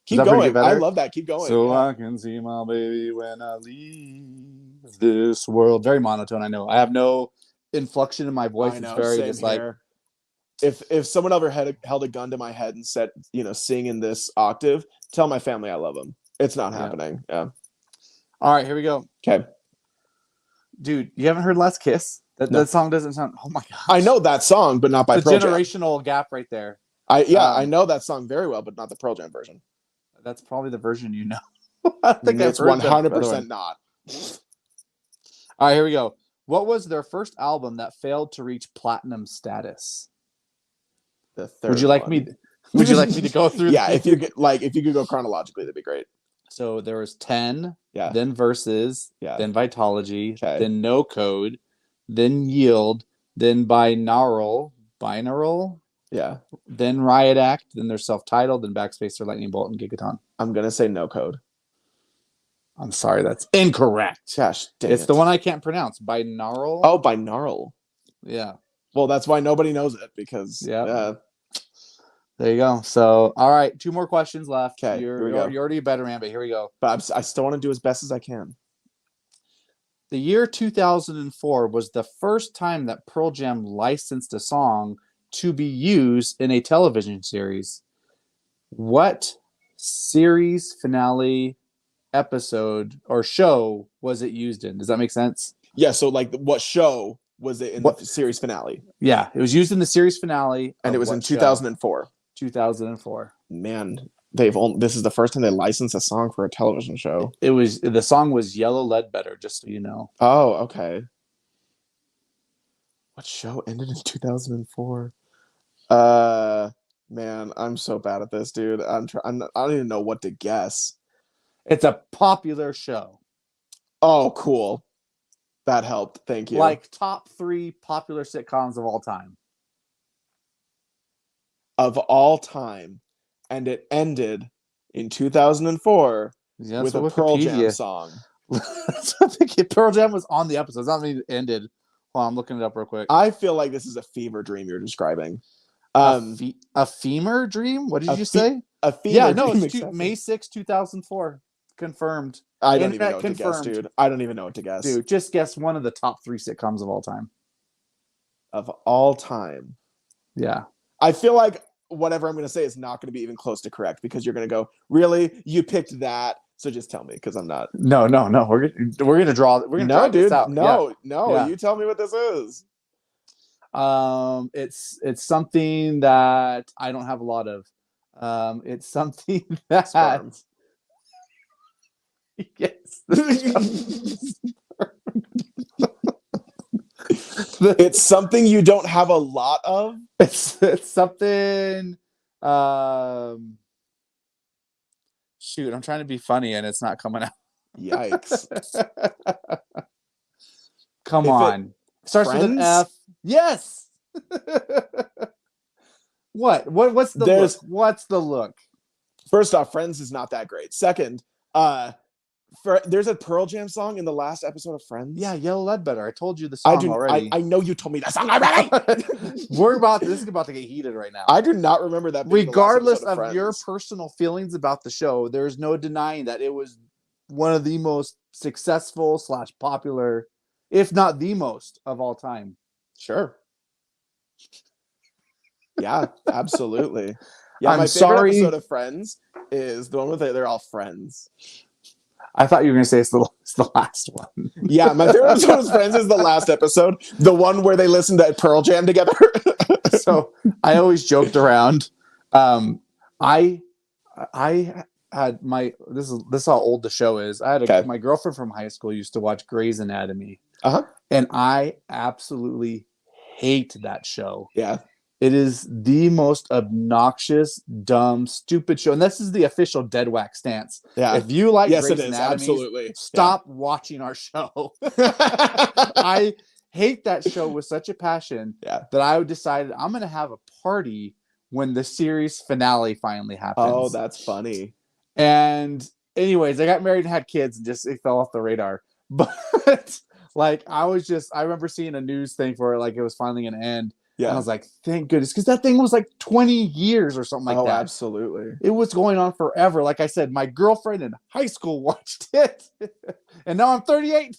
Keep going. I love that. Keep going. So I can see my baby when I leave this world. Very monotone, I know. I have no inflection in my voice. It's very just like if someone ever held a gun to my head and said, sing in this octave, tell my family I love them. It's not happening. Yeah. All right, here we go. Okay. Dude, you haven't heard Last Kiss? That song doesn't sound. Oh my god. I know that song, but not by Pearl Jam. Generational gap right there. I know that song very well, but not the Pearl Jam version. That's probably the version you know. I think It's 100% not. All right, here we go. What was their first album that failed to reach platinum status? The third. Would you like me to go through? Yeah, if you could go chronologically, that'd be great. So there was 10, yeah, then Versus, yeah, then Vitology, okay, then No Code, then Yield, then Binaural, yeah, then Riot Act, then they're self-titled, then Backspacer, Lightning Bolt, and Gigaton. I'm gonna say No Code. I'm sorry, that's incorrect. Gosh, dang it's the one I can't pronounce. Binaural. Oh, Binaural. Yeah. Well, that's why nobody knows it because there you go. So, all right, 2 more questions left. Okay, you're already a better man, but here we go. But I still want to do as best as I can. The year 2004 was the first time that Pearl Jam licensed a song to be used in a television series. What series finale episode or show was it used in? Does that make sense? Yeah, so like what show was it in the series finale? Yeah, it was used in the series finale. And it was in 2004. 2004. Man, this is the first time they licensed a song for a television show. The song was Yellow Ledbetter, just so you know. Oh, okay. What show ended in 2004? Man, I'm so bad at this, dude. I don't even know what to guess. It's a popular show. Oh, cool. That helped. Thank you. Like top 3 popular sitcoms of all time. Of all time. And it ended in 2004 with a Pearl Jam song. Pearl Jam was on the episode. It's not mean it ended. Hold on, I'm looking it up real quick. I feel like this is a fever dream you're describing. A femur dream? What did you say? A fever dream. It's May 6, 2004. Confirmed. I don't even know what to guess, dude. I don't even know what to guess. Dude, just guess one of the top 3 sitcoms of all time. Of all time. Yeah. I feel like whatever I'm going to say is not going to be even close to correct because you're going to go, really? You picked that? So just tell me because I'm not. No. We're going to draw. We're going to draw this out. No. You tell me what this is. It's something that I don't have a lot of. It's something that. Sperms. Yes. It's something you don't have a lot of. It's something. Shoot, I'm trying to be funny and it's not coming out. Yikes! Come on. Starts with an F. Yes. What's the look? What's the look? First off, Friends is not that great. Second, there's a Pearl Jam song in the last episode of Friends. Yeah, Yellow Ledbetter. I told you the song already. I know you told me that song already. This is about to get heated right now. I do not remember that. Regardless of your personal feelings about the show, there's no denying that it was one of the most successful / popular, if not the most, of all time. Sure. Yeah, absolutely. Yeah, I'm my sorry. favorite episode of Friends is the one where they're all friends. I thought you were going to say it's the last one. Yeah, my favorite episode of Friends is the last episode, the one where they listen to Pearl Jam together. So I always joked around. I had this is how old the show is. I had my girlfriend from high school used to watch Grey's Anatomy, and I absolutely hate that show. Yeah. It is the most obnoxious, dumb, stupid show. And this is the official Deadwax stance. Yeah. If you like Grey's Anatomy, absolutely. Stop watching our show. I hate that show with such a passion that I decided I'm going to have a party when the series finale finally happens. Oh, that's funny. And anyways, I got married and had kids and just it fell off the radar. But like I remember seeing a news thing for it, like it was finally going to end. Yeah. And I was like, thank goodness, because that thing was like 20 years or something like that. Oh, absolutely. It was going on forever. Like I said, my girlfriend in high school watched it. And now I'm 38.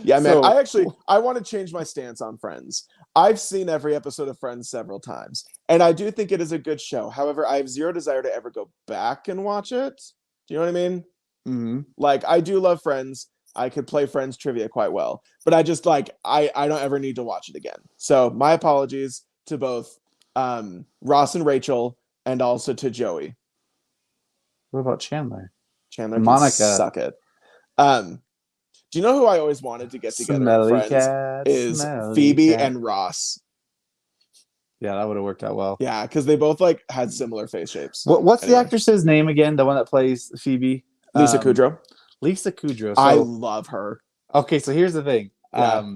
Yeah, man. I want to change my stance on Friends. I've seen every episode of Friends several times. And I do think it is a good show. However, I have zero desire to ever go back and watch it. Do you know what I mean? Mm-hmm. Like, I do love Friends. I could play Friends trivia quite well, but I just I don't ever need to watch it again. So my apologies to both Ross and Rachel, and also to Joey. What about Chandler? Chandler can Monica. suck it. Do you know who I always wanted to get together in Friends? Cat, is Phoebe cat. and Ross. Yeah, that would have worked out well. Yeah, because they both like had similar face shapes. What's the actress's name again? The one that plays Phoebe? Lisa Kudrow. Lisa Kudrow. So, I love her. Okay, so here's the thing. Yeah.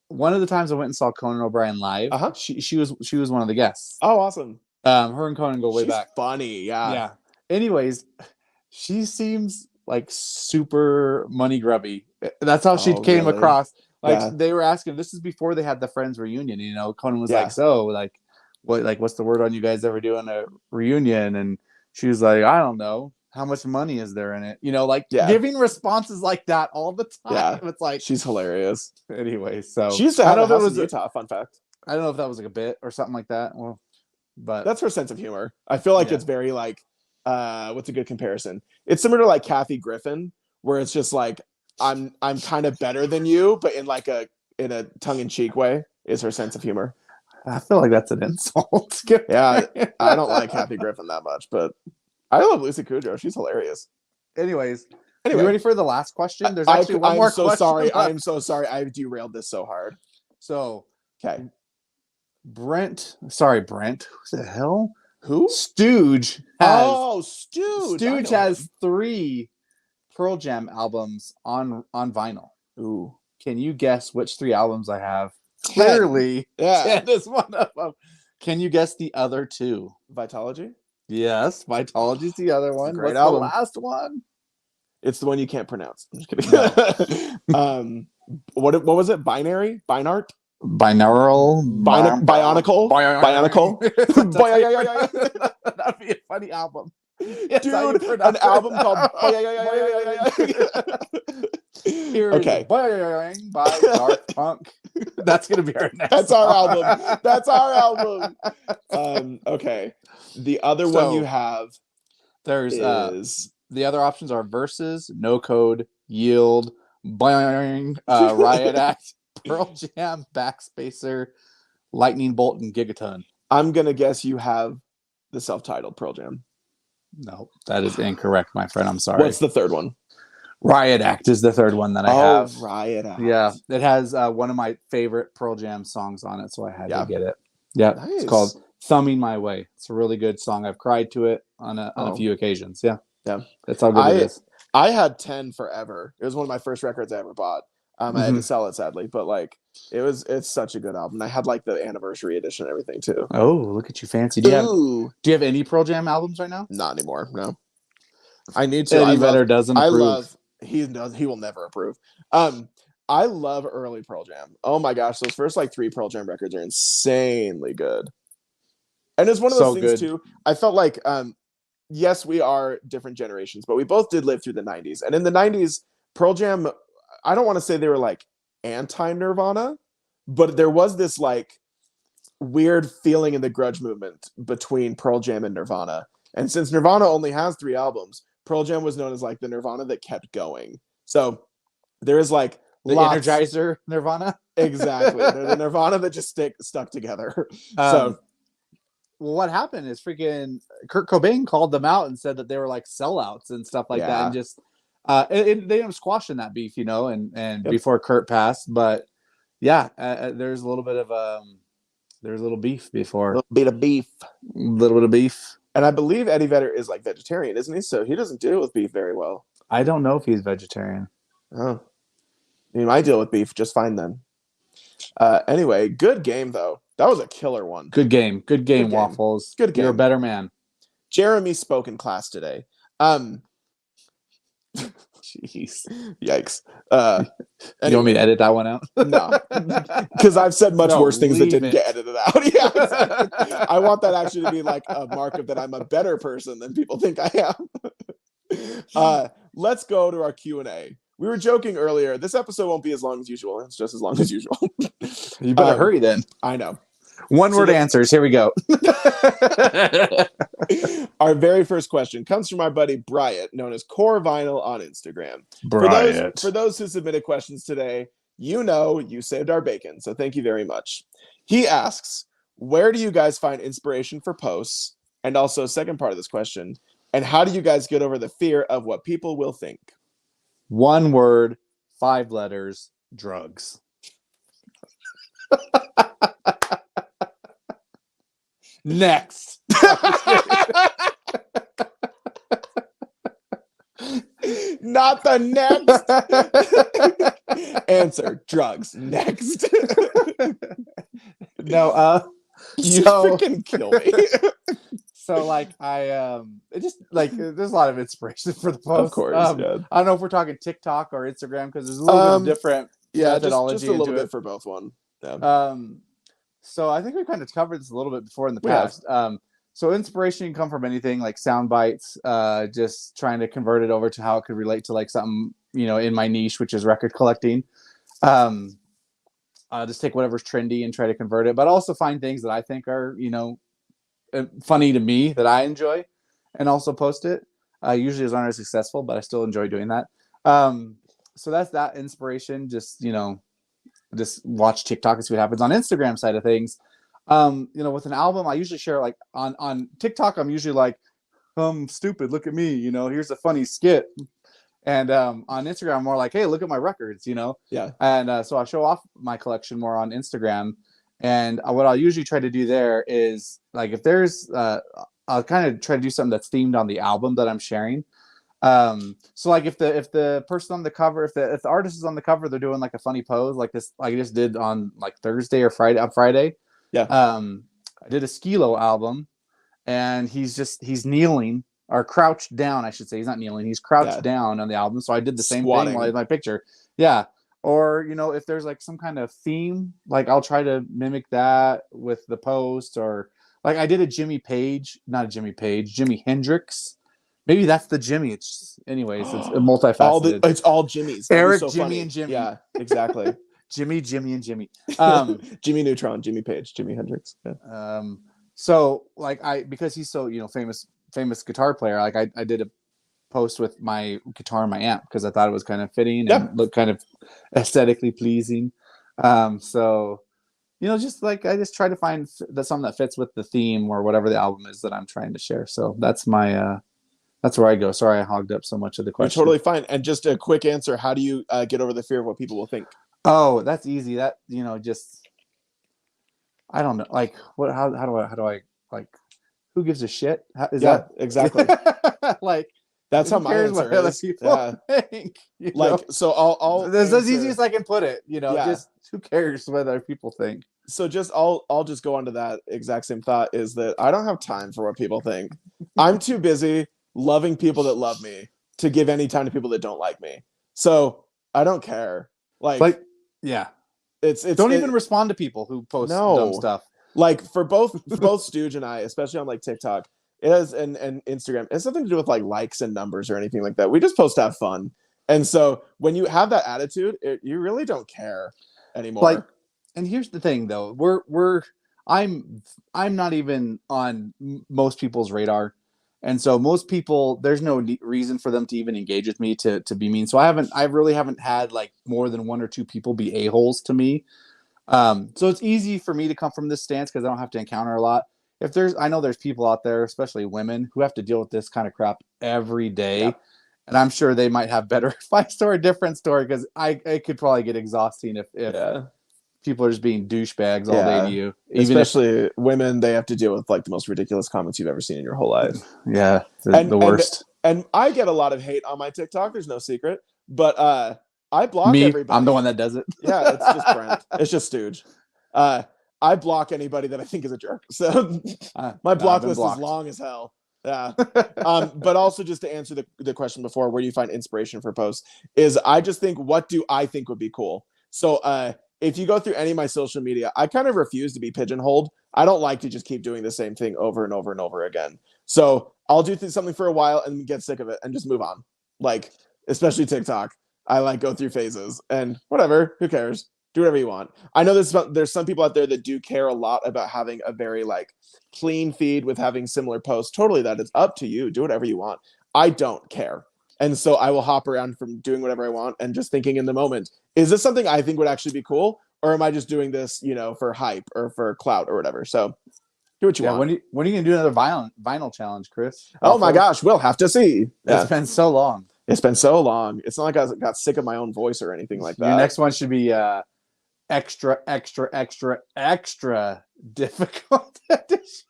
One of the times I went and saw Conan O'Brien live, she was one of the guests. Oh, awesome. Her and Conan go way back. Funny, yeah. Yeah. Anyways, she seems like super money grubby. That's how she came across. Like they were asking, this is before they had the Friends reunion, you know. Conan was like, so like what's the word on you guys ever doing a reunion? And she was like, I don't know. How much money is there in it? You know, like giving responses like that all the time. Yeah. It's like she's hilarious. Anyway, so she used to have a house in Utah, fun fact. I don't know if that was like a bit or something like that. Well, but that's her sense of humor. I feel like it's very like what's a good comparison? It's similar to like Kathy Griffin, where it's just like I'm kind of better than you, but in a tongue-in-cheek way is her sense of humor. I feel like that's an insult. Yeah, I don't like Kathy Griffin that much, but I love Lisa Kudrow. She's hilarious. Anyway, you ready for the last question? There's actually one more question. I am so sorry. I derailed this so hard. So, okay. Brent. Who the hell? Who? Stooge. Stooge. Stooge has 3 Pearl Jam albums on vinyl. Ooh. Can you guess which 3 albums I have? Clearly, 10 is one of them. Can you guess the other 2? Vitology? Yes, Vitology's the other one. Great album. The last one? It's the one you can't pronounce. I'm just kidding. No. What was it? Binary? Binart? Binaural? Bionicle? Bionicle? That'd be a funny album. Dude, an album called Okay. By Dark Punk. That's gonna be our next. That's our album. Okay. The other one you have is the other options are Versus, No Code, Yield, Riot Act, Pearl Jam, Backspacer, Lightning Bolt, and Gigaton. I'm gonna guess you have the self-titled Pearl Jam. No, that is incorrect, my friend. I'm sorry. What's the third one? Riot Act is the third one that I have. Riot Act. Yeah, it has one of my favorite Pearl Jam songs on it, so I had to get it. Yeah, nice. It's called "Thumbing My Way." It's a really good song. I've cried to it on a few occasions. Yeah, that's how good it is. I had 10 forever. It was one of my first records I ever bought. I had to sell it sadly, but like it's such a good album. I had like the anniversary edition and everything too. Oh, look at you, fancy! Do you have any Pearl Jam albums right now? Not anymore. No, I need to. Eddie Vedder doesn't approve. He will never approve. I love early Pearl Jam. Oh my gosh, those first like 3 Pearl Jam records are insanely good. And it's one of those things too. I felt like yes, we are different generations, but we both did live through the 90s. And in the 90s, Pearl Jam, I don't want to say they were like anti-Nirvana, but there was this like weird feeling in the grudge movement between Pearl Jam and Nirvana. And since Nirvana only has 3 albums, Pearl Jam was known as like the Nirvana that kept going. So there is like the Energizer Nirvana. Exactly. They're the Nirvana that just stuck together. So what happened is freaking Kurt Cobain called them out and said that they were like sellouts and stuff like that, and just they ended up squashing that beef, you know, and before Kurt passed. But there's a little bit of there's a little beef before. A little bit of beef. And I believe Eddie Vedder is like vegetarian, isn't he? So he doesn't deal with beef very well. I don't know if he's vegetarian. Oh, he might deal with beef just fine then. Anyway, good game though. That was a killer one. Good game, Waffles. Good game. You're a better man. Jeremy spoke in class today. Jeez, yikes. Anyway. You want me to edit that one out? No, because I've said much worse things that didn't get edited out. Yeah, exactly. I want that actually to be like a mark of that I'm a better person than people think I am. Let's go to our Q&A. We were joking earlier. This episode won't be as long as usual. It's just as long as usual. You better hurry then. I know. One-word answers. Here we go. Our very first question comes from our buddy Bryant, known as Core Vinyl on Instagram. For those who submitted questions today, you saved our bacon, so thank you very much. He asks, where do you guys find inspiration for posts? And also, second part of this question, and how do you guys get over the fear of what people will think? 1 word, 5 letters, drugs. Next. Not the next. Answer, drugs. Next. No, you freaking kill me. So like it just like there's a lot of inspiration for the post. Of course, yeah. I don't know if we're talking TikTok or Instagram because there's a little bit different methodology. Just a little bit for both one. Yeah. So I think we kind of covered this a little bit before in the past. So inspiration can come from anything like sound bites, just trying to convert it over to how it could relate to like something, in my niche, which is record collecting. Just take whatever's trendy and try to convert it, but also find things that I think are, funny to me that I enjoy and also post it. Usually aren't as successful, but I still enjoy doing that. So that's that inspiration. Just watch TikTok and see what happens. On Instagram side of things, with an album, I usually share like on TikTok, I'm usually like, stupid, look at me, here's a funny skit. And on Instagram, I'm more like, hey, look at my records, Yeah. And so I show off my collection more on Instagram. And what I'll usually try to do there is like, if there's, I'll kind of try to do something that's themed on the album that I'm sharing. So like if the person on the cover, if the artist is on the cover, they're doing like a funny pose like this, like I just did on like Thursday or Friday. Yeah. I did a Skilo album, and he's kneeling or crouched down. I should say he's not kneeling. He's crouched down on the album. So I did the same thing with my picture. Yeah. Or, if there's like some kind of theme, like I'll try to mimic that with the post, or like I did a Jimi Hendrix. Maybe that's the Jimmy. It's anyways, it's multifaceted. It's all Jimmys. Eric, so Jimmy, and Jimmy. Yeah, exactly. Jimmy, and Jimmy. Jimmy Neutron, Jimmy Page, Jimi Hendrix. Yeah. So like because he's so famous guitar player, like I did a post with my guitar and my amp because I thought it was kind of fitting and looked kind of aesthetically pleasing. So just like I just try to find something that fits with the theme or whatever the album is that I'm trying to share. So that's my that's where I go. Sorry, I hogged up so much of the question. You're totally fine. And just a quick answer: how do you get over the fear of what people will think? Oh, that's easy. That just I don't know. Like what? How do I like? Who gives a shit? Exactly. Like that's how my answer is. People think, so I'll that's as easy as I can put it. Just who cares what other people think? So I'll just go on to that exact same thought, is that I don't have time for what people think. I'm too busy loving people that love me to give any time to people that don't like me. So I don't care. Like yeah. It's don't even respond to people who post dumb stuff. Like for both Stooge and I, especially on like TikTok, it has and Instagram, it has nothing to do with like likes and numbers or anything like that. We just post to have fun. And so when you have that attitude, you really don't care anymore. And here's the thing though, I'm not even on most people's radar. And so most people, there's no reason for them to even engage with me to be mean. So I really haven't had like more than 1 or 2 people be a-holes to me. So it's easy for me to come from this stance because I don't have to encounter a lot. I know there's people out there, especially women, who have to deal with this kind of crap every day. Yeah. And I'm sure they might have better advice or a different story, because it could probably get exhausting if people are just being douchebags all day to you. Especially women, they have to deal with like the most ridiculous comments you've ever seen in your whole life. Yeah, the worst. And I get a lot of hate on my TikTok. There's no secret. But I block everybody. I'm the one that does it. Yeah, it's just Brent. It's just Stooge. I block anybody that I think is a jerk. So my block list is long as hell. Yeah. But also, just to answer the question before, where do you find inspiration for posts, is I just think, what do I think would be cool? So if you go through any of my social media, I kind of refuse to be pigeonholed. I don't like to just keep doing the same thing over and over and over again. So I'll do something for a while and get sick of it and just move on. Like, especially TikTok. I like go through phases and whatever, who cares? Do whatever you want. I know there's some people out there that do care a lot about having a very like clean feed with having similar posts. Totally, that is up to you. Do whatever you want. I don't care. And so I will hop around from doing whatever I want and just thinking in the moment, is this something I think would actually be cool? or am I just doing this, for hype or for clout or whatever? So do what you want. When are you gonna do another vinyl challenge, Chris? Oh my gosh, we'll have to see. Yeah. It's been so long. It's been so long. It's not like I got sick of my own voice or anything like that. Your next one should be extra difficult edition.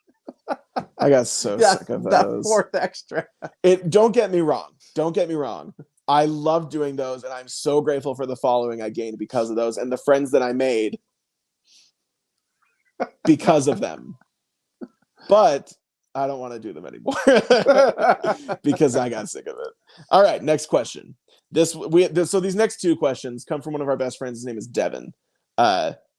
I got so sick of those. That fourth extra. Don't get me wrong. I love doing those, and I'm so grateful for the following I gained because of those, and the friends that I made because of them. But I don't want to do them anymore because I got sick of it. All right, next question. So these next two questions come from one of our best friends. His name is Devin.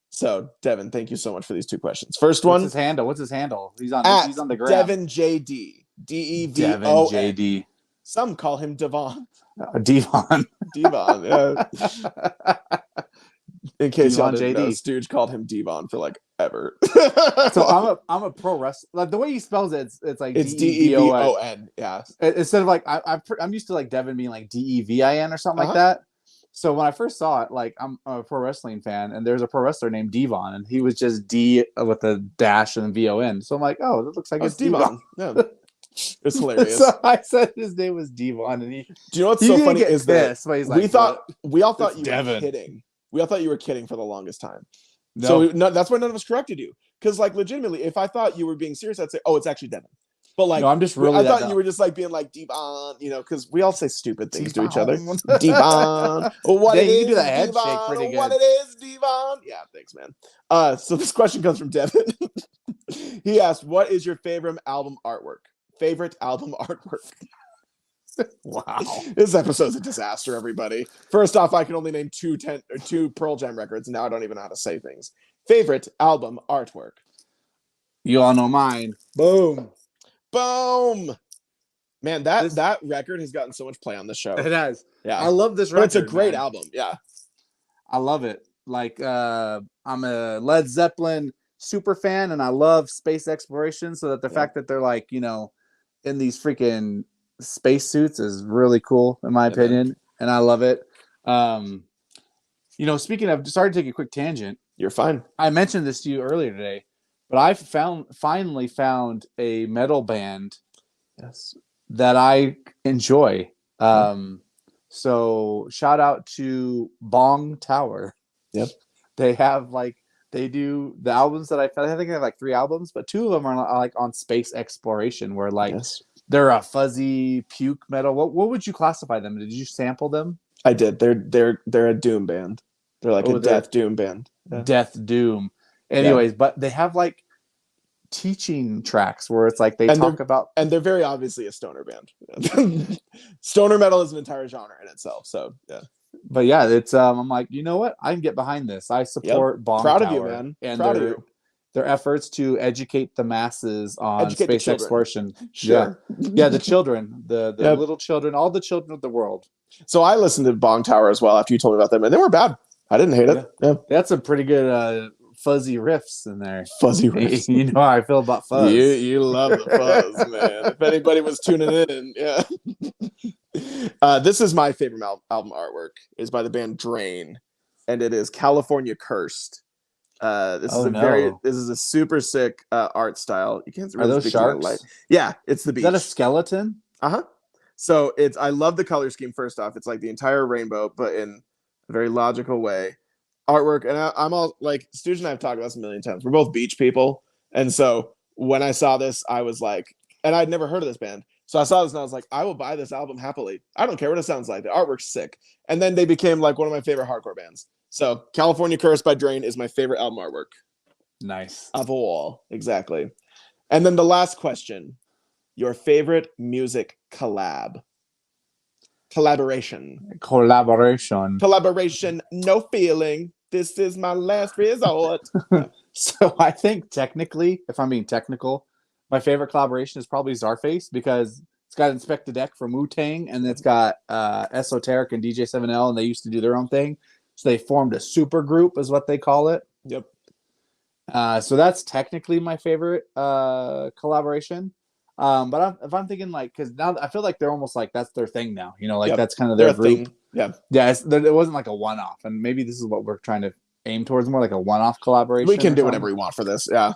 So Devin, thank you so much for these two questions. First one. What's his handle? He's on the gram. Devin JD. DEVON. Devin JD. Some call him Devon. Devon. Devon. Yeah. In case y'all didn't know, JD. Stooge called him Devon for like ever. So I'm a pro wrestler. Like the way he spells it, it's like it's DEVON. Yeah. Instead of like I'm used to like Devin being like DEVIN or something like that. So when I first saw it, like I'm a pro wrestling fan, and there's a pro wrestler named Devon, and he was just D with a dash and VON. So I'm like, oh, that looks like it's Devon. Yeah. It's hilarious. So I said his name was Devon, and do you know what's so funny is that we all thought you Devin. were kidding. We all thought you were kidding for the longest time. No. So that's why none of us corrected you. Because like legitimately, if I thought you were being serious, I'd say, oh, it's actually Devin. But like, no, I'm just really. I thought you were just like being like Devon, because we all say stupid things to each other. Devon, what it is? You do that head shake pretty good. What it is, Devon? Yeah, thanks, man. So this question comes from Devin. He asked, "What is your favorite album artwork? Wow, this episode's a disaster, everybody. First off, I can only name two Pearl Jam records. Now I don't even know how to say things. Favorite album artwork. You all know mine. Boom. Man, that record has gotten so much play on the show. It has. Yeah, I love this record. But it's a great album. Yeah, I love it. Like I'm a Led Zeppelin super fan, and I love space exploration. So that the fact that they're like in these freaking space suits is really cool in my opinion, man. And I love it. Speaking of, sorry to take a quick tangent. You're fine. I mentioned this to you earlier today, but I finally found a metal band that I enjoy. So shout out to Bong Tower. Yep. They do the albums that I think they have like 3 albums, but 2 of them are like on space exploration where they're a fuzzy puke metal. What would you classify them? Did you sample them? I did. They're a doom band. They're like a death doom band. Yeah. Death doom. Anyways, but they have like teaching tracks where it's like they talk about, and they're very obviously a stoner band. Stoner metal is an entire genre in itself. So yeah. But yeah, it's I'm like, you know what? I can get behind this. I support Bong Proud Tower of you, man. And Proud of you. Their efforts to educate the masses on space exploration. Sure. Yeah, the children, the little children, all the children of the world. So I listened to Bong Tower as well after you told me about them, and they were bad. I didn't hate it. Yeah. That's some pretty good fuzzy riffs in there. Fuzzy riffs. You know how I feel about fuzz. You love the fuzz, man. If anybody was tuning in, yeah. This is my favorite album artwork. It's by the band Drain, and it is California Cursed. This is a super sick art style. You can't really. Are those sharks? Light. Yeah, it's the beach. Is that a skeleton? So I love the color scheme. First off, it's like the entire rainbow, but in a very logical way. Artwork, and I'm all like, Stooge and I have talked about this a million times. We're both beach people, and so when I saw this, I was like, and I'd never heard of this band, so I saw this and I was like, I will buy this album happily. I don't care what it sounds like. The artwork's sick, and then they became like one of my favorite hardcore bands. So California Curse by Drain is my favorite album artwork. Nice. Of all, exactly. And then the last question: your favorite music collaboration, no feeling. This is my last resort. So I think technically, if I'm being technical, my favorite collaboration is probably Czarface because it's got Inspect the Deck from Wu-Tang, and it's got Esoteric and DJ 7L, and they used to do their own thing. So they formed a super group, is what they call it. Yep. So that's technically my favorite collaboration. But if I'm thinking like, because now I feel like they're almost like that's their thing now, that's kind of their group. Thing. Yeah. Yeah. It wasn't like a one-off, and maybe this is what we're trying to aim towards more like a one-off collaboration. We can do whatever we want for this. Yeah.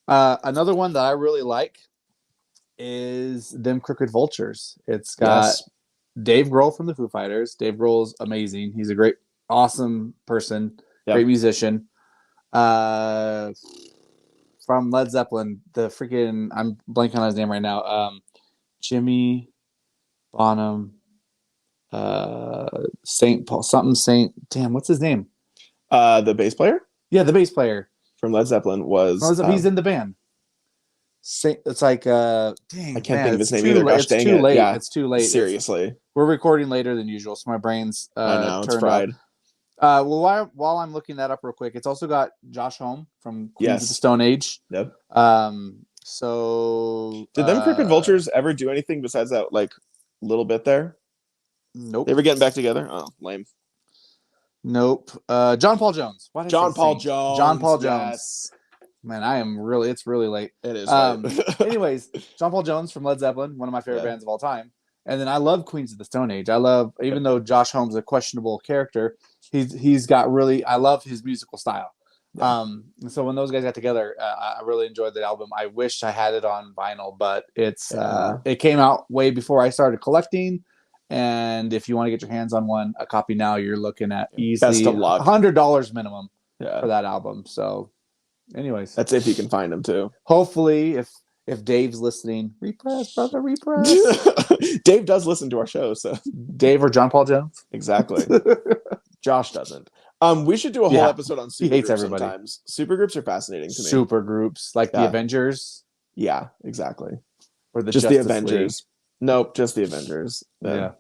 Another one that I really like is Them Crooked Vultures. It's got Dave Grohl from the Foo Fighters. Dave Grohl's amazing. He's a great, awesome person, great musician. From Led Zeppelin, the freaking, I'm blanking on his name right now. Jimmy Bonham, Saint Paul, something Saint. Damn, what's his name? The bass player? Yeah, the bass player from Led Zeppelin was. He's in the band. It's like dang, I can't think of his name either. Gosh, it's too late. Yeah. It's too late. Seriously, we're recording later than usual, so my brain's I know it's fried. Well, while I'm looking that up real quick, it's also got Josh Homme from Queens of the Stone Age. Yep. So did Them Crooked Vultures ever do anything besides that like little bit there? Nope. They were getting back together. Oh, lame. Nope. John Paul Jones. John Paul Jones. John Paul Jones. Yes. Man, it's really late. It is. Anyways, John Paul Jones from Led Zeppelin, one of my favorite bands of all time. And then I love Queens of the Stone Age. Even though Josh Holmes is a questionable character, I love his musical style. Yeah. So when those guys got together, I really enjoyed the album. I wish I had it on vinyl, but it came out way before I started collecting. And if you want to get your hands on a copy now, you're looking at easily $100 minimum for that album. So anyways, that's if you can find them too. Hopefully, if Dave's listening, repress, brother, repress. Dave does listen to our show, so Dave or John Paul Jones, exactly. Josh doesn't. We should do a whole episode on supergroups. He hates everybody. Sometimes supergroups are fascinating to me. Supergroups like the Avengers. Yeah, exactly. Or the just Justice the Avengers. League. Nope, just the Avengers. Yeah.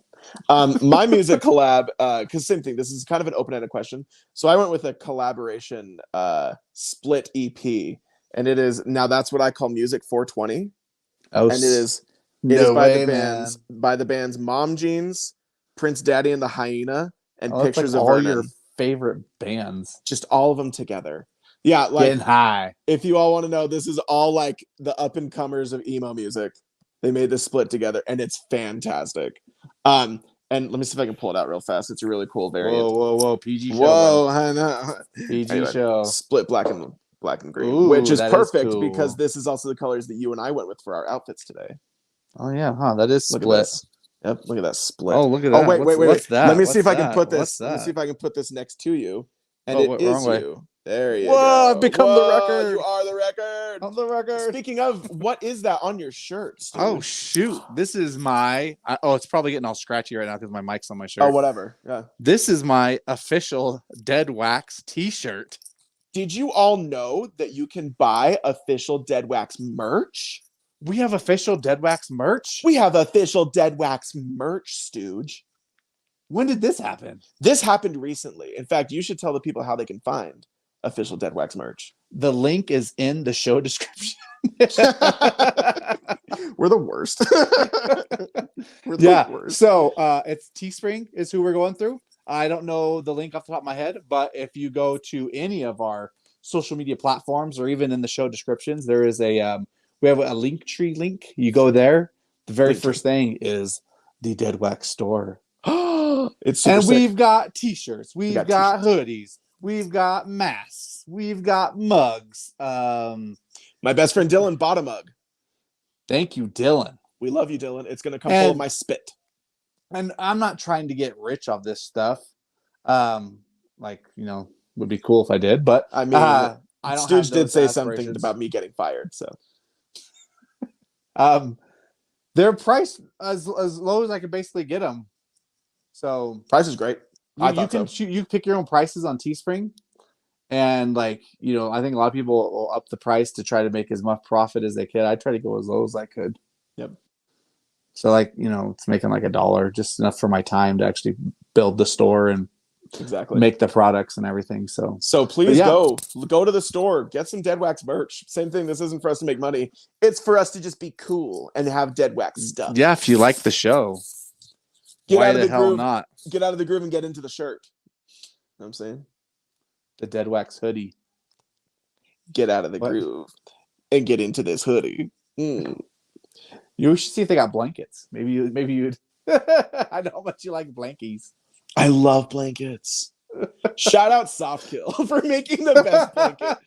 My music collab, because same thing. This is kind of an open-ended question. So I went with a collaboration split EP, and it is now that's what I call Music 420. Oh, and it is by the bands Mom Jeans, Prince Daddy and the Hyena, and Pictures of all Vernon. Your favorite bands, just all of them together. Yeah, like Getting High. If you all want to know, this is all like the up and comers of emo music. They made this split together, and it's fantastic. And let me see if I can pull it out real fast. It's a really cool variant. Whoa, PG show. Whoa, I know. PG show. Split black and green, which is perfect because this is also the colors that you and I went with for our outfits today. Oh yeah, that is split. Look at this. Yep, look at that split. Oh, look at that. Wait. What's that? Let me see if I can put this. Let me see if I can put this next to you. And it is you. There you go. Whoa, I've become the record. You are the record. I'm the record. Speaking of, what is that on your shirt, Steve? Oh, shoot. This is my... it's probably getting all scratchy right now because my mic's on my shirt. Oh, whatever. Yeah. This is my official Deadwax t-shirt. Did you all know that you can buy official Deadwax merch? We have official Deadwax merch? We have official Deadwax merch, Stooge. When did this happen? This happened recently. In fact, you should tell the people how they can find official Deadwax merch. The link is in the show description. We're the worst. We're the worst. So it's Teespring is who we're going through. I don't know the link off the top of my head, but if you go to any of our social media platforms or even in the show descriptions, there is we have a Linktree link. You go there. The very first thing is the Deadwax store. It's super sick. We've got t-shirts. We've got hoodies. We've got masks. We've got mugs. My best friend Dylan bought a mug. Thank you, Dylan. We love you, Dylan. It's going to come full of my spit. And I'm not trying to get rich off this stuff. Would be cool if I did. But I mean, Stooge did say something about me getting fired. So, they're priced as low as I could basically get them. So price is great. You pick your own prices on Teespring, and I think a lot of people will up the price to try to make as much profit as they can. I try to go as low as I could. Yep. So it's making like $1, just enough for my time to actually build the store and make the products and everything. So please go to the store, get some Deadwax merch. Same thing. This isn't for us to make money. It's for us to just be cool and have Deadwax stuff. Yeah, if you like the show. Why the hell not? Get out of the groove and get into the shirt. You know what I'm saying? The Deadwax hoodie. Get out of the groove and get into this hoodie. You should see if they got blankets. Maybe you'd. I know how much you like blankies. I love blankets. Shout out Softkill for making the best blanket.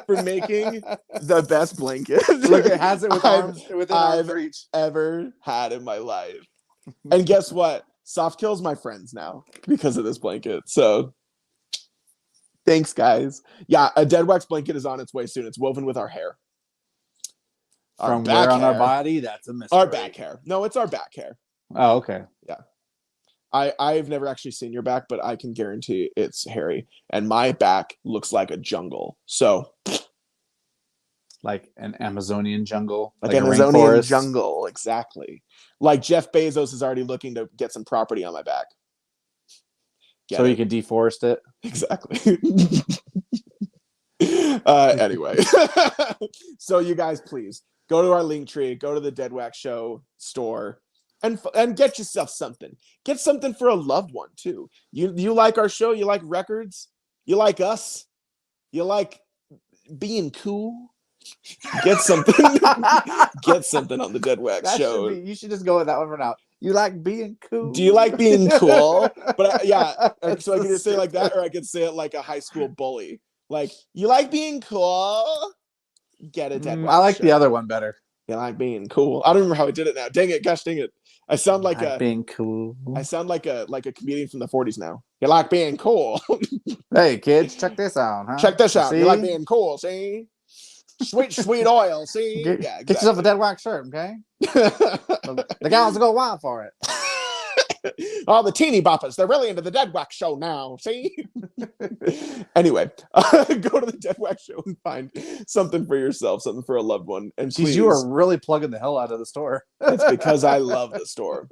For making the best blanket. Look, it has it with within arm's reach ever had in my life. And guess what? Softkill's my friends now because of this blanket. So thanks, guys. Yeah, a Deadwax blanket is on its way soon. It's woven with our hair. From where on our body? That's a mystery. Our back hair. No, it's our back hair. Oh, okay. Yeah. I've never actually seen your back, but I can guarantee it's hairy. And my back looks like a jungle. So, like an Amazonian jungle, like an Amazonian jungle, exactly. Like Jeff Bezos is already looking to get some property on my back. So he can deforest it. Exactly. Anyway, so you guys, please go to our link tree, go to the Deadwax Show store. And get yourself something. Get something for a loved one too. You like our show? You like records? You like us? You like being cool? Get something. Get something on the Deadwax Show. You should just go with that one for now. You like being cool? Do you like being cool? But yeah, so I can just say it like that, or I could say it like a high school bully. Like, you like being cool? Get a Deadwax. I like the other one better. You like being cool. I don't remember how I did it now. Dang it, gosh dang it. I sound like being cool. I sound like a comedian from the 40s now. You like being cool. Hey kids, check this out, huh? Check this out. See? You like being cool, see? Sweet oil, see? Yeah, exactly. Get yourself a Deadwax shirt, okay? The gals will go wild for it. All the teeny boppers, they're really into the Deadwax Show now, see? Anyway, go to the Deadwax Show and find something for yourself, something for a loved one. And please, you are really plugging the hell out of the store. It's because I love the store.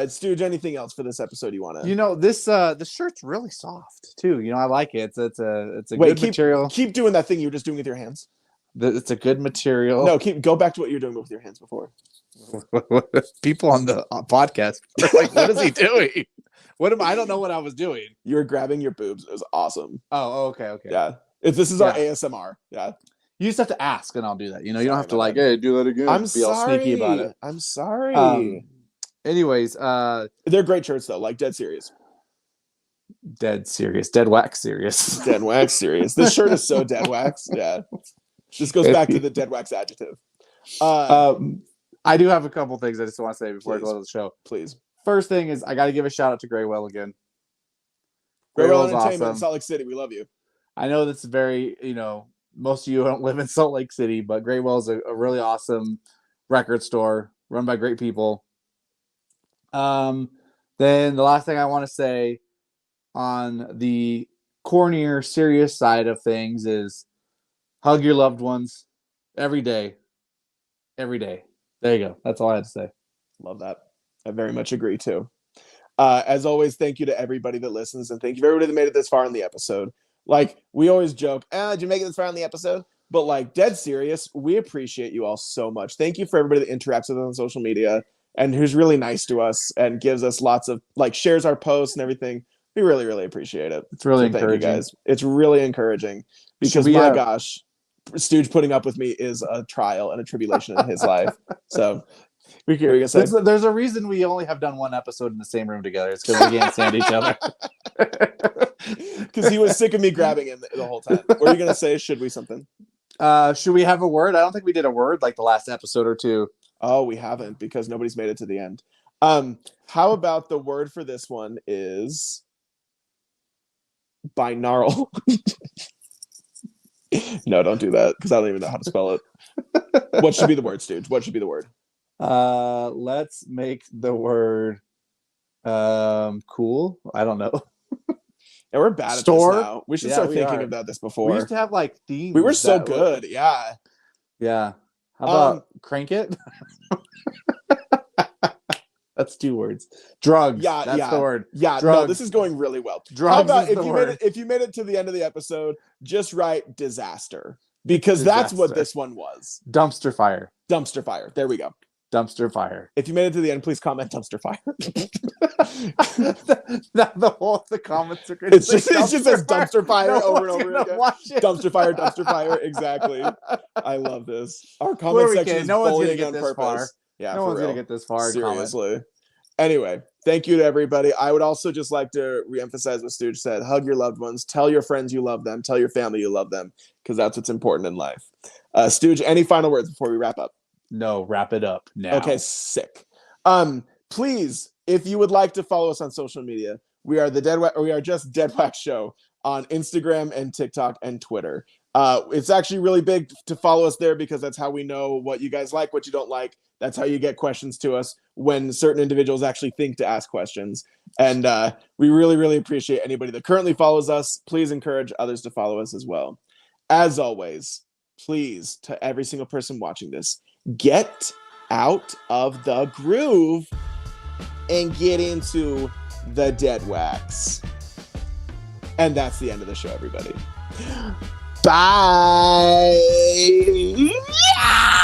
Stooge, anything else for this episode you want to? You know, this shirt's really soft too. You know, I like it. It's a good material. Keep doing that thing you were just doing with your hands. It's a good material. No, go back to what you were doing with your hands before. People on the podcast are like, what is he doing? I don't know what I was doing. You were grabbing your boobs. It was awesome. Oh, okay. Yeah. This is our ASMR. Yeah. You just have to ask and I'll do that. You know, you don't have to like, hey, do that again. I'm be all sneaky about it. I'm sorry. Anyways, they're great shirts though, like dead serious. Dead serious. Deadwax serious. Deadwax serious. This shirt is so Deadwax. Yeah. This goes back to the Deadwax adjective. I do have a couple things I just want to say before I go to the show. Please. First thing is I got to give a shout out to Graywell again. Graywell Entertainment awesome. In Salt Lake City. We love you. I know that's very, most of you don't live in Salt Lake City, but Graywell is a really awesome record store run by great people. Then the last thing I want to say on the cornier, serious side of things is hug your loved ones every day. Every day. There you go. That's all I had to say. Love that. I very much agree too. As always, thank you to everybody that listens, and thank you for everybody that made it this far in the episode. Like, we always joke, did you make it this far in the episode? But like, dead serious, we appreciate you all so much. Thank you for everybody that interacts with us on social media and who's really nice to us and gives us lots of, like, shares our posts and everything. We really, really appreciate it. It's really encouraging. Thank you guys. It's really encouraging because, my gosh, Stooge putting up with me is a trial and a tribulation in his life. So there's a reason we only have done one episode in the same room together. It's because we can't stand each other. Because he was sick of me grabbing him the whole time. What are you gonna say? Should we something? Should we have a word? I don't think we did a word like the last episode or two. Oh, we haven't because nobody's made it to the end. How about the word for this one is binaural? No, don't do that because I don't even know how to spell it. What should be the word, Stooge? What should be the word? Let's make the word cool. I don't know. Yeah, we're bad at this now. We should start thinking about this before. We used to have like themes. We were so good. Yeah. Yeah. How about crank it? That's 2 words. Drugs. Yeah, that's the word. Yeah, drugs. No, this is going really well. Drugs. How about if you made it to the end of the episode, just write disaster because that's what this one was. Dumpster fire. Dumpster fire. There we go. Dumpster fire. If you made it to the end, please comment dumpster fire. the comments are good. It just says dumpster fire over and over again. Dumpster fire. Exactly. I love this. Our comment section is bullying on purpose. Yeah, no one's gonna get this far. Seriously. Anyway, Thank you to everybody. I would also just like to reemphasize what Stooge said. Hug your loved ones. Tell your friends you love them. Tell your family you love them, because that's what's important in life. Stooge, any final words before we wrap up? No, wrap it up now. Okay, sick. Please, if you would like to follow us on social media, we are just Deadwax Show on Instagram and TikTok and Twitter. It's actually really big to follow us there, because that's how we know what you guys like, what you don't like. That's how you get questions to us when certain individuals actually think to ask questions. And we really, really appreciate anybody that currently follows us. Please encourage others to follow us as well. As always, please, to every single person watching this, get out of the groove and get into the Deadwax. And that's the end of the show, everybody. Bye. Yeah!